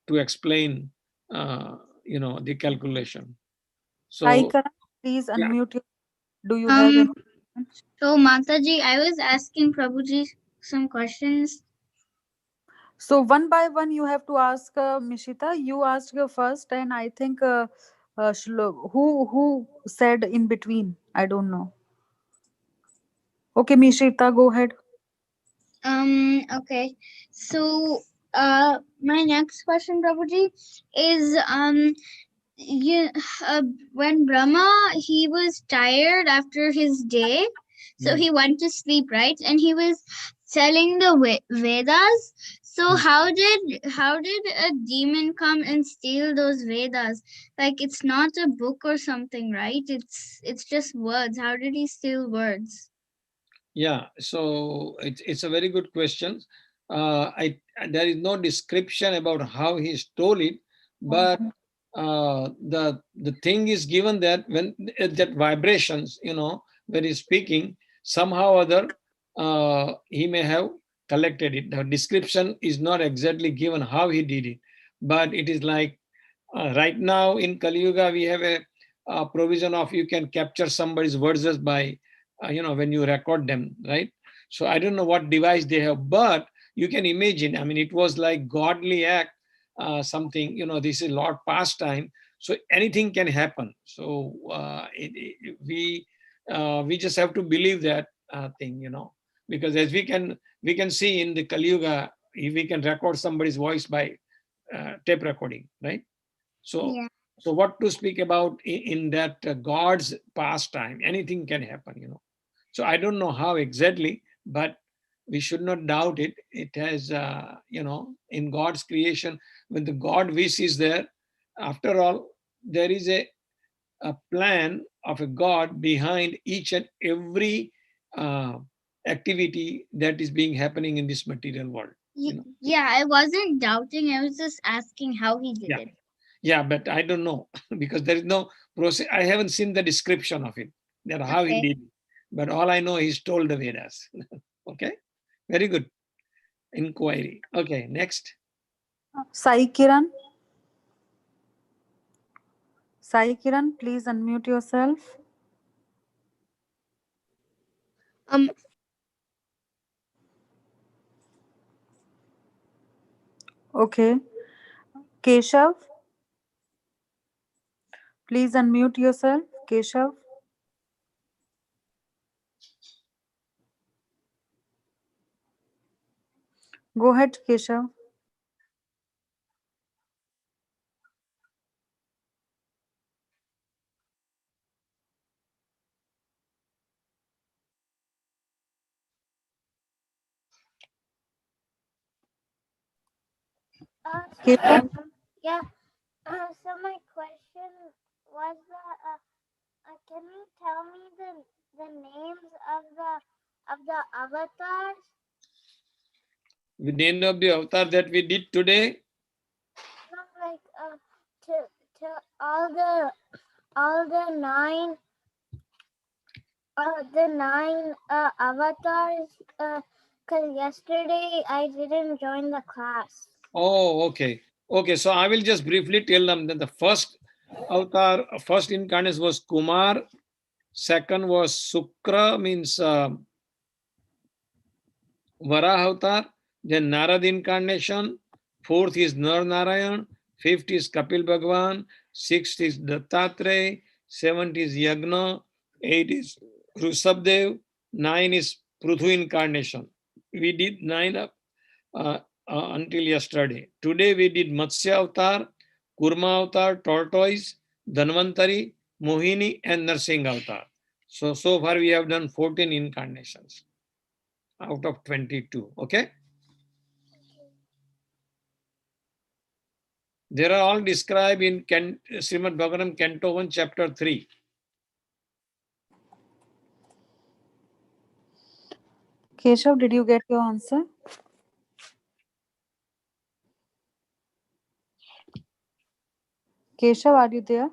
to explain. The calculation. Sai So Karan, please yeah, unmute your. Do you have any? So Mataji, I was asking Prabhuji some questions. So one by one, you have to ask Mishita. You asked her first, and I think who said in between? I don't know. Okay, Mishita, go ahead. Okay. So, my next question, Prabhuji, is you when Brahma he was tired after his day, so he went to sleep, right? And he was telling the Vedas. So how did a demon come and steal those Vedas? Like it's not a book or something, right? It's just words. How did he steal words? yeah. So it's a very good question. There is no description about how he stole it, but the thing is given that when that vibrations, when he's speaking, somehow or other he may have collected it. The description is not exactly given how he did it, but it is like right now in Kali Yuga we have a provision of you can capture somebody's words just by when you record them, right? So I don't know what device they have, but you can imagine. I mean, it was like godly act, something. This is Lord pastime, so anything can happen. So we just have to believe that thing, because as we can see in the Kali Yuga, if we can record somebody's voice by tape recording, right? So, Yeah. so what to speak about in that God's pastime? Anything can happen. So I don't know how exactly, but we should not doubt it. It has, in God's creation, when the God wish is there, after all, there is a plan of a God behind each and every uh, activity that is being happening in this material world. Yeah, I wasn't doubting. I was just asking how he did Yeah. it. Yeah, but I don't know because there is no process. I haven't seen the description of it, that how he Okay. did it. But all I know, he's told the Vedas. Okay, very good inquiry. Okay, next. Sai Kiran. Sai Kiran, please unmute yourself. Um. Okay. Keshav, please unmute yourself. Keshav. Go ahead, Keshav. Keshav. Yeah. So my question was that can you tell me the names of the avatars? The name of the avatar that we did today. Not like to all the all the nine avatars, because yesterday I didn't join the class. Oh, okay. Okay, so I will just briefly tell them that the first avatar, first incarnation was Kumar, second was Sukra, means Varaha avatar, then Narad incarnation, fourth is Nar Narayan, fifth is Kapil Bhagwan, sixth is Dattatreya, seventh is Yagna, eight is Rushabdev, nine is Pruthu incarnation. We did nine until yesterday. Today we did Matsya avatar, Kurma avatar, tortoise, Dhanvantari, Mohini, and Narsingh avatar. So far we have done 14 incarnations out of 22. Okay. They are all described in Shrimad Bhagwatam, Canto 1, Chapter 3. Keshav, did you get your answer? Keshav, are you there?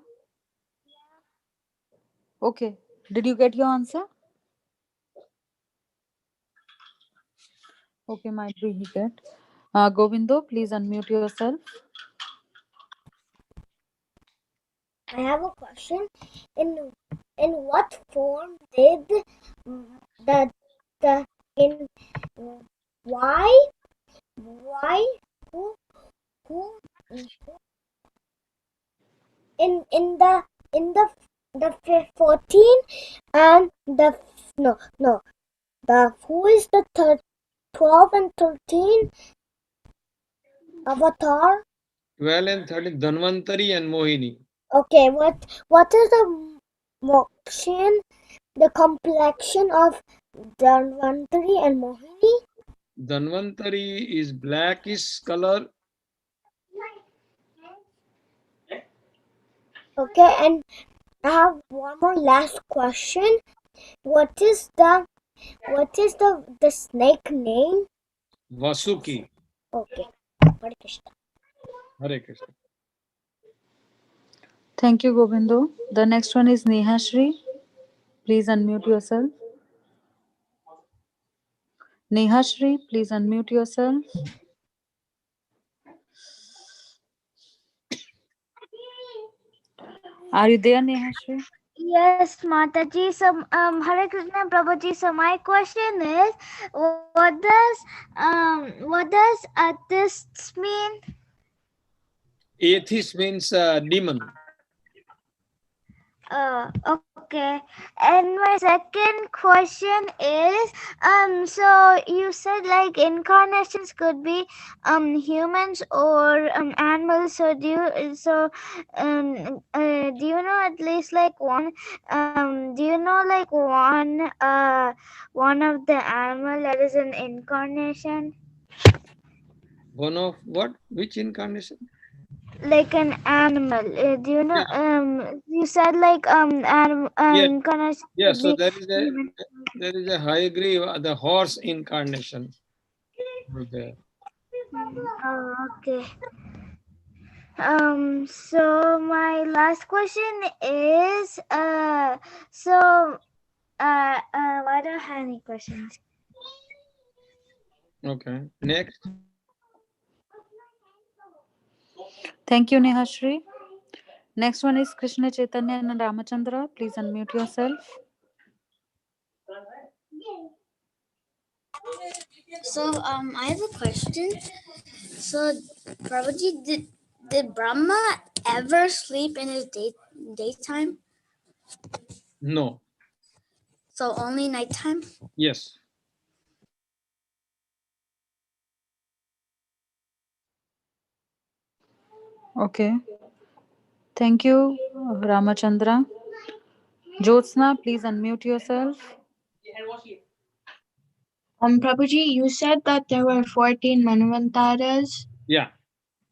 Okay. Did you get your answer? Okay, might be he get. Govindo, please unmute yourself. I have a question. In what form did the in why who in the 14 and the no the who is the 12 and 13 avatar? 12 and 13, Dhanvantari and Mohini. Okay, what is the motion, the complexion of Dhanvantari and Mohini? Dhanvantari is blackish color. Okay, and I have one more last question. What is the snake name? Vasuki. Okay. Hare Krishna. Hare Krishna. Thank you, Govindo. The next one is Neha Shri. Please unmute yourself. Neha Shri, please unmute yourself. Are you there, Neha Shri? Yes, Mataji. So, Hare Krishna Prabhuji. So, my question is, what does atheists mean? Atheist means demon. Okay. And my second question is, so you said like incarnations could be humans or animals. So do you do you know at least like one do you know like one of the animal that is an incarnation? One of what? Which incarnation? Like an animal. Do you know? You said like Yes. incarnation Yeah. could So be human. there is a I agree. The horse incarnation was there. Oh, okay. So my last question is I don't have any questions. Okay. Next. Thank you, Neha Shri. Next one is Krishna Chaitanya and Ramachandra. Please unmute yourself. So I have a question. So Prabhuji, did Brahma ever sleep in his daytime? No. So only nighttime? Yes. Okay. Thank you, Ramachandra. Jyotsna, please unmute yourself. Prabhuji, you said that there were 14 Manvantaras. Yeah.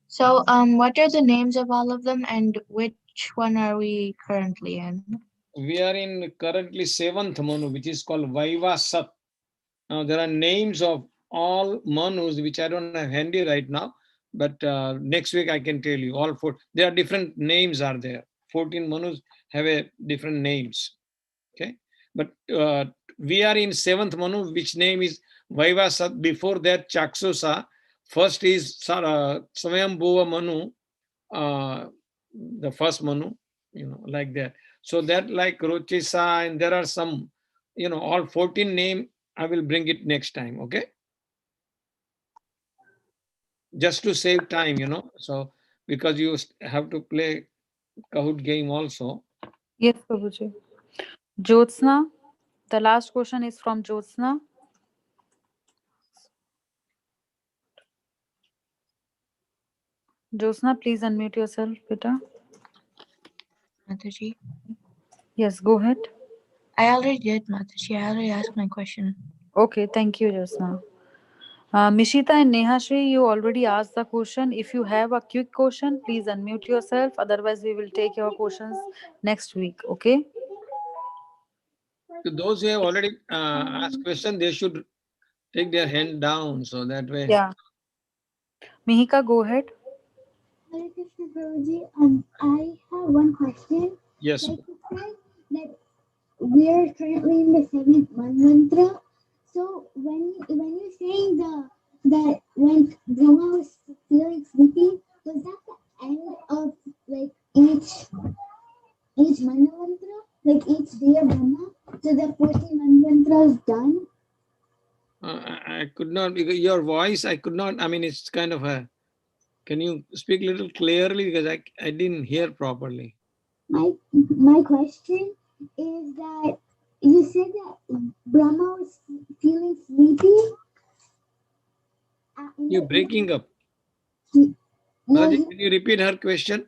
So, what are the names of all of them, and which one are we currently in? We are in currently 7th Manu, which is called Vaivasat. Now there are names of all Manus, which I don't have handy right now, but next week I can tell you all four. There are different names are there. 14 Manus, have a different names. Okay, but we are in 7th Manu, which name is Vaivasat. Before that, Chaksusa. First is Swayambhuva Manu, the first Manu, like that. So that like Rochisa, and there are some, all 14 name. I will bring it next time. Okay, just to save time, So because you have to play Kahoot game also. Yes, Prabhuji. Jyotsna, the last question is from Jyotsna. Jyotsna, please unmute yourself, beta. Mataji. Yes, go ahead. I already did, Mataji. I already asked my question. Okay, thank you, Jyotsna. Mishita and Nehashri, you already asked the question. If you have a quick question, please unmute yourself. Otherwise, we will take your questions next week. Okay? To those who have already asked question, they should take their hand down, so that way. Yeah. Mihika, go ahead. Hare Krishna Prabhuji, I have one question. Yes. Like you said that we are currently in the 7th mantra. So when you're saying that when Brahma was feeling sleepy, was that the end of like each mantra, like each day of Brahma? So the 14 mantra is done. I could not, because your voice, I could not, I mean, it's kind of a, can you speak a little clearly, because I didn't hear properly. My question is that you said that Brahma was feeling sleepy. You're breaking up. No, Mataji, can you repeat her question?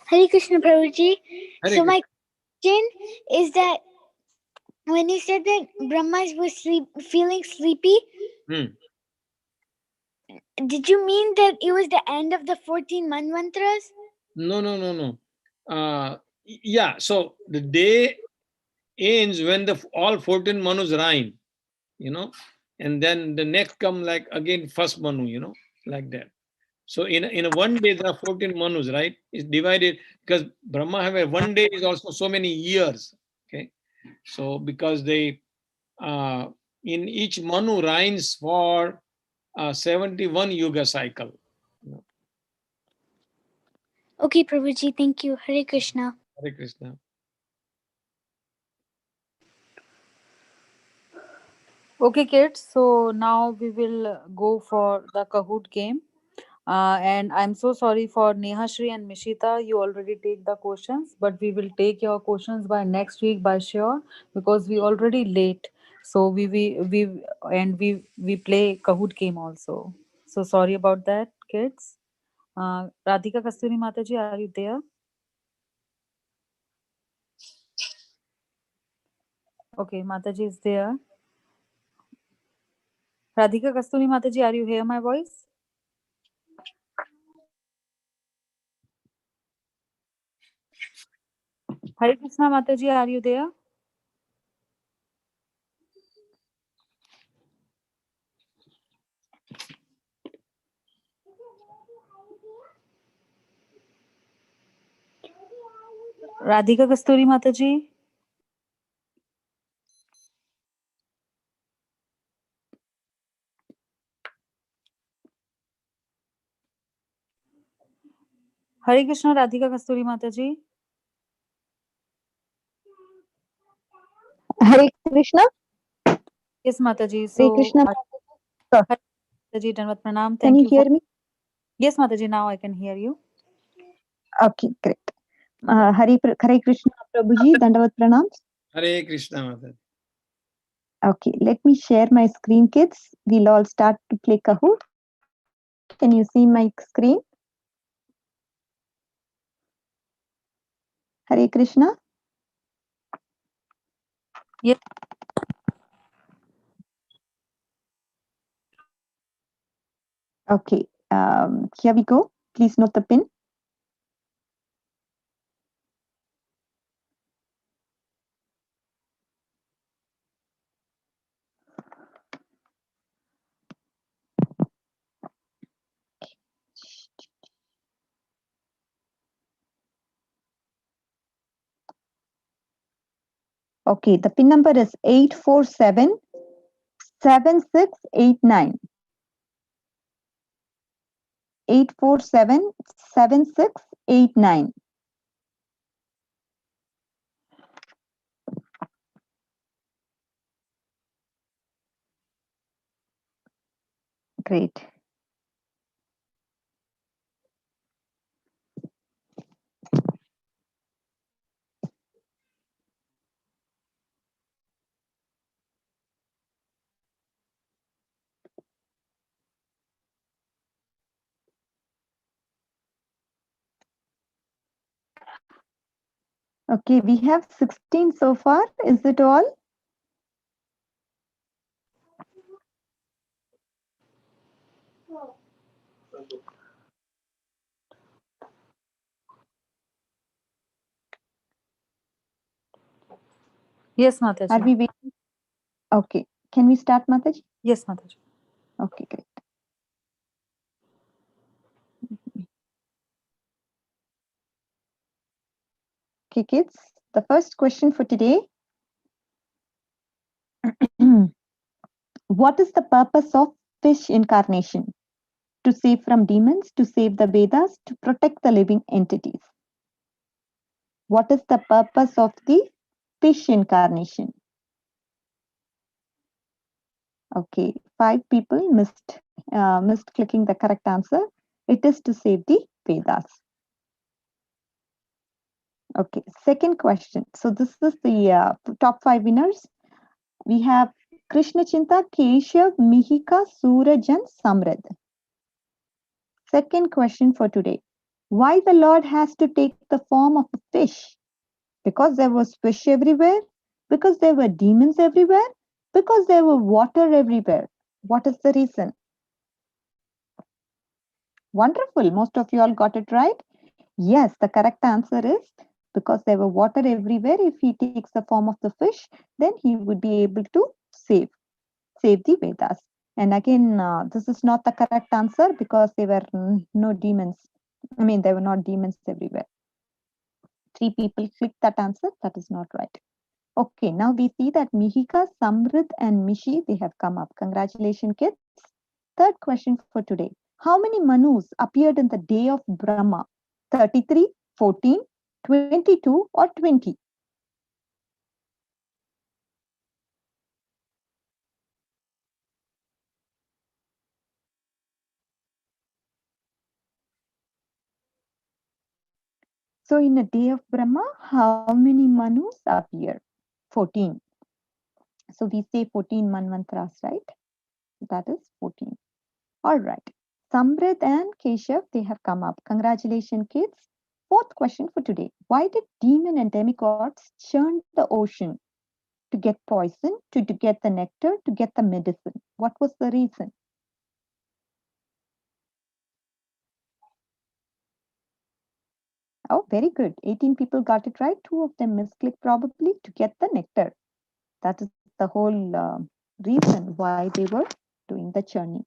Hare Krishna Prabhuji. Hare So Krishna. my question is that when you said that Brahma was feeling sleepy, did you mean that it was the end of the 14 manvantras? No. Yeah, so the day ends when all 14 manus rhyme, and then the next come like again first manu, like that. So in a one day there are 14 manus, right? It's divided because Brahma have a one day is also so many years. Okay, so because they in each manu rhymes for 71 yuga cycle. Okay, Prabhuji, thank you. Hare Krishna. Hare Krishna. Okay, kids. So now we will go for the Kahoot game. And I'm so sorry for Nehashri and Mishita. You already take the questions, but we will take your questions by next week by sure because we already late. So we play Kahoot game also. So sorry about that, kids. Radhika Kasturi Mataji, are you there? Okay, Mataji is there. Radhika Kasturi Mataji, are you hear my voice? Hare Krishna Mataji, are you there? Radhika Kasturi Mataji. Hare Krishna Radhika Kasturi Mataji. Hare Krishna. Yes, Mataji. Hare So, Krishna. Mataji, Danvat Pranam. Can Thank you you hear for. me? Yes, Mataji. Now I can hear you. Okay, great. Hare Krishna Prabhuji, Dandavat Pranam. Hare Krishna Mataji. Okay, let me share my screen, kids. We'll all start to play Kahoot. Can you see my screen? Hare Krishna. Yes. Okay, here we go. Please note the pin. Okay, the pin number is 847-7689. 847-7689. Great. Okay, we have 16 so far. Is it all? Yes, Are Mataji. we waiting? Okay. Can we start, Mataji? Yes, Mataji. Okay, great. Okay, kids. The first question for today. What is the purpose of fish incarnation? To save from demons, to save the Vedas, to protect the living entities. What is the purpose of the fish incarnation? Okay, 5 people missed clicking the correct answer. It is to save the Vedas. Okay, second question. So this is the top 5 winners. We have Krishna Chinta, Keshav, Mihika, Suraj and Samrid. Second question for today. Why the Lord has to take the form of a fish? Because there was fish everywhere? Because there were demons everywhere? Because there were water everywhere? What is the reason? Wonderful. Most of you all got it right. Yes, the correct answer is because there were water everywhere. If he takes the form of the fish, then he would be able to save the Vedas. And again, this is not the correct answer because there were no demons. I mean, there were not demons everywhere. 3 people clicked that answer. That is not right. Okay, now we see that Mihika, Samrit, and Mishi, they have come up. Congratulations, kids. Third question for today. How many Manus appeared in the day of Brahma? 33, 14, 22, or 20? So in a day of Brahma, how many Manus appear? 14. So we say 14 Manvantras, right? That is 14. All right. Samrit and Keshav, they have come up. Congratulations, kids. Fourth question for today. Why did demon and demigods churn the ocean? To get poison, to get the nectar, to get the medicine. What was the reason? Oh, very good. 18 people got it right. 2 of them misclicked probably to get the nectar. That is the whole reason why they were doing the churning.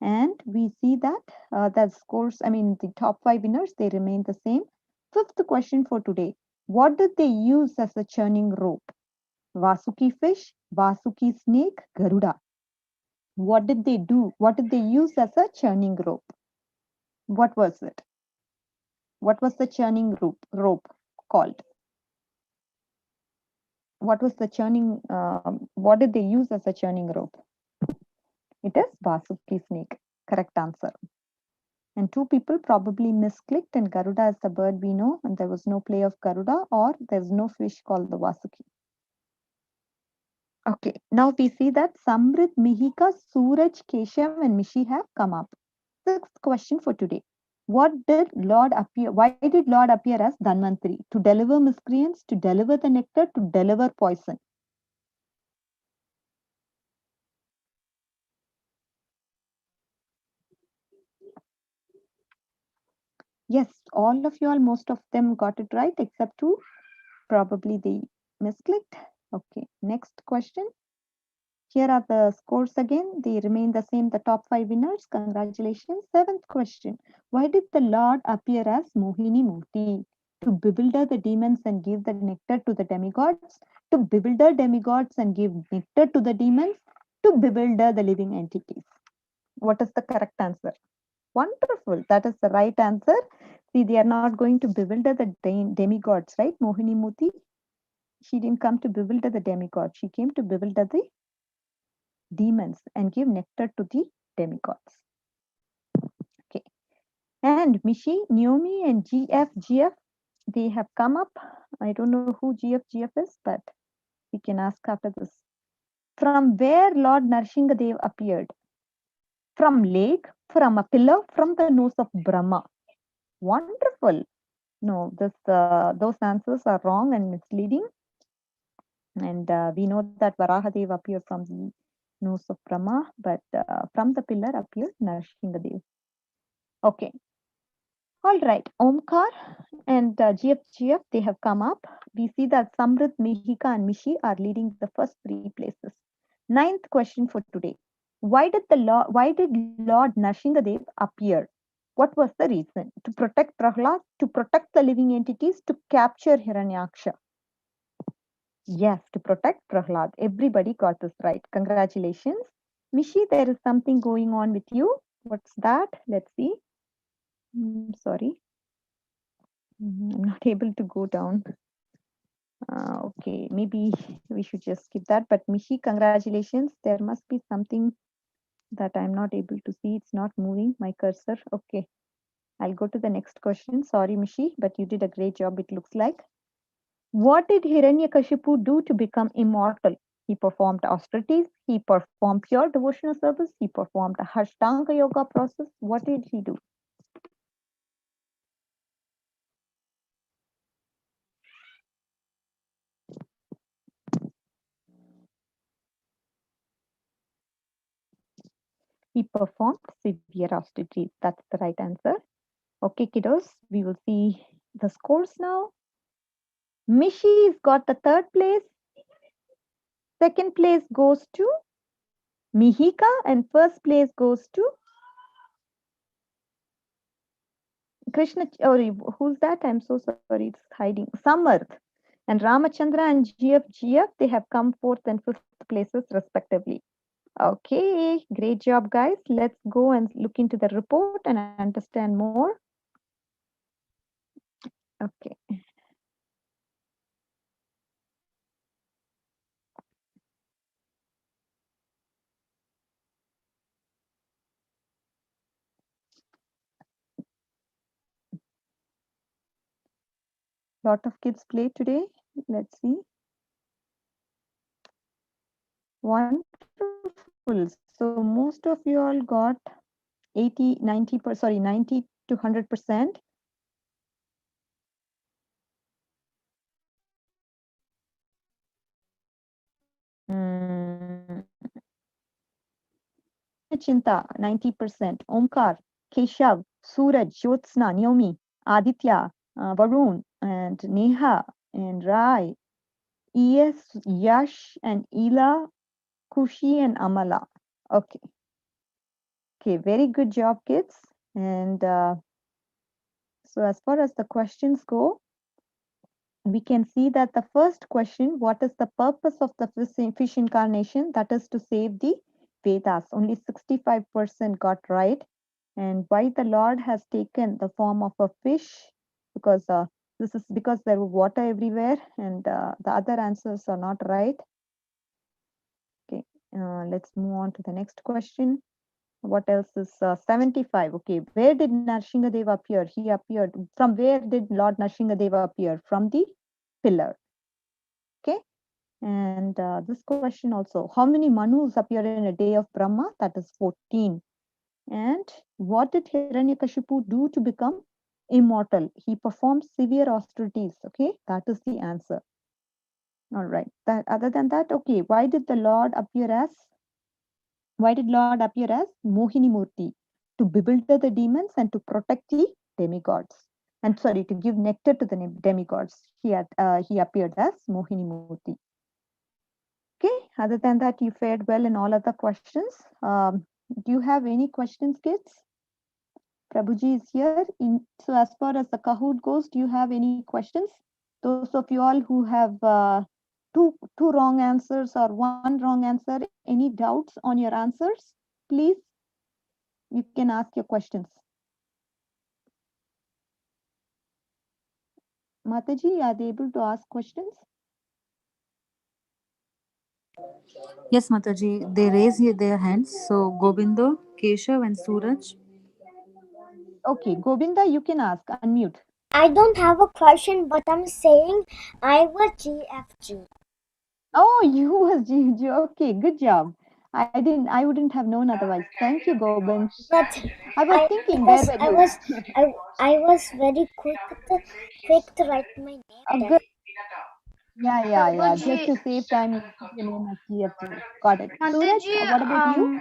And we see that the scores, I mean, the top 5 winners, they remain the same. Fifth question for today. What did they use as a churning rope? Vasuki fish, Vasuki snake, Garuda. What did they do? What did they use as a churning rope? What was it? What was the churning rope called? What was the churning? What did they use as a churning rope? It is Vasuki snake. Correct answer. And 2 people probably misclicked, and Garuda is the bird we know, and there was no play of Garuda, or there's no fish called the Vasuki. Okay, now we see that Samrit, Mihika, Suraj, Keshav, and Mishi have come up. Sixth question for today. What did Lord appear? Why did Lord appear as Dhanvantari? To deliver miscreants, to deliver the nectar, to deliver poison. Yes, all of you all, most of them got it right, except 2. Probably they misclicked. Okay, next question. Here are the scores again. They remain the same, the top 5 winners. Congratulations. Seventh question. Why did the Lord appear as Mohini Murti? to bewilder the demons and give the nectar to the demigods, to bewilder demigods and give nectar to the demons, to bewilder the living entities. What is the correct answer? Wonderful. That is the right answer. See, they are not going to bewilder the demigods, right? Mohini Murthy, she didn't come to bewilder the demigods. She came to bewilder the demons and give nectar to the demigods. Okay. And Mishi, Naomi, and GF, they have come up. I don't know who GF is, but we can ask after this. From where Lord Narsinghadev appeared? From lake, from a pillar, from the nose of Brahma. Wonderful. No, those answers are wrong and misleading. And we know that Varahadev appeared from the nose of Brahma, but from the pillar appeared Narsinghadev. Okay. All right. Omkar and GF, they have come up. We see that Samrit, Mihika, and Mishi are leading the first 3 places. Ninth question for today. Why did Lord Narsinghadev appear? What was the reason? To protect Prahlad, to protect the living entities, to capture Hiranyaksha. Yes, to protect Prahlad. Everybody got this right. Congratulations. Mishi, there is something going on with you. What's that? Let's see. Sorry. I'm not able to go down. Okay, maybe we should just skip that. But Mishi, congratulations. There must be something that I'm not able to see. It's not moving, my cursor. Okay, I'll go to the next question. Sorry, Mishi, but you did a great job, it looks like. What did Hiranyakashipu do to become immortal? He performed austerities, he performed pure devotional service, he performed a Hashtanga yoga process. What did he do? He performed severe austerities. That's the right answer. Okay, kiddos, we will see the scores now. Mishi's got the 3rd place. 2nd place goes to Mihika, and 1st place goes to Krishna. Oh, who's that? I'm so sorry, it's hiding. Samarth. And Ramachandra and GF, they have come 4th and 5th places respectively. Okay, great job, guys. Let's go and look into the report and understand more. Okay. Lot of kids play today. Let's see. Wonderful. So most of you all got 90 to 100%. Chinta, 90%. Omkar, Keshav, Suraj, Jyotsna, Naomi, Aditya, Varun, and Neha, and Rai, ES, Yash, and Ela, Kushi, and Amala. Okay. Okay, very good job, kids. And so as far as the questions go, we can see that the first question, what is the purpose of the fish incarnation? That is to save the Vedas. Only 65% got right. And why the Lord has taken the form of a fish? Because this is because there was water everywhere, and the other answers are not right. Okay, let's move on to the next question. What else is 75? Okay, where did Narsinghadev appear? He appeared from where did Lord Narsinghadev appear? From the pillar. Okay, and this question also, how many Manus appear in a day of Brahma? That is 14. And what did Hiranyakashipu do to become immortal? He performed severe austerities. Okay, that is the answer. All right. That other than that, okay, why did Lord appear as Mohini Murti? To bewilder the demons and to protect the demigods. And sorry, to give nectar to the demigods. He appeared as Mohini Murti. Okay, other than that, you fared well in all other questions. Do you have any questions, kids? Prabhuji is here. So as far as the Kahoot goes, do you have any questions? Those of you all who have two wrong answers or one wrong answer, any doubts on your answers, please, you can ask your questions. Mataji, are they able to ask questions? Yes, Mataji, they raise their hands. So Gobindo, Keshav, and Suraj. Okay, Govinda, you can ask. Unmute. I don't have a question, but I'm saying I was GFG. Oh, you was GG. Okay, good job. I wouldn't have known otherwise. Thank you, Gobind. But I was thinking, where because were you? I was very quick to write my name there. Good. Yeah. Just Prabhuji, to save time, you put your name as GFG. Got it. Suraj, Mataji, what about you?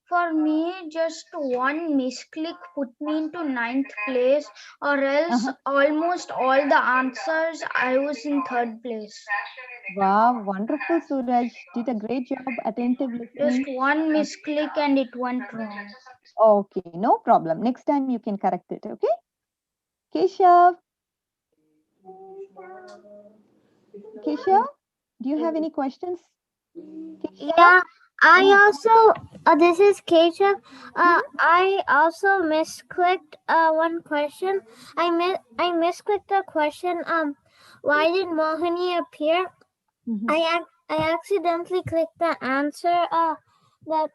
for me, just one misclick put me into 9th place, or else Uh-huh. almost all the answers I was in 3rd place. Wow, wonderful, Suraj. Did a great job, attentive Just listening. one misclick and it went wrong. Okay, no problem. Next time you can correct it, okay? Keshav, Keshav, do you have any questions? Keshav? Yeah, I Yeah. also this is Keshav. Mhm. I also misclicked one question. I misclicked a question. Why did Mohini appear? Mhm. I accidentally clicked the answer. That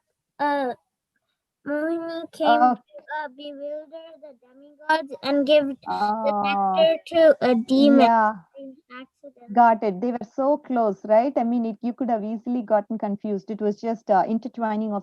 Mohini came Oh, to bewilder the demigods and give the oh, nectar to a demon. yeah. Accidentally. Got it. They were so close, right? I mean, you could have easily gotten confused. It was just intertwining of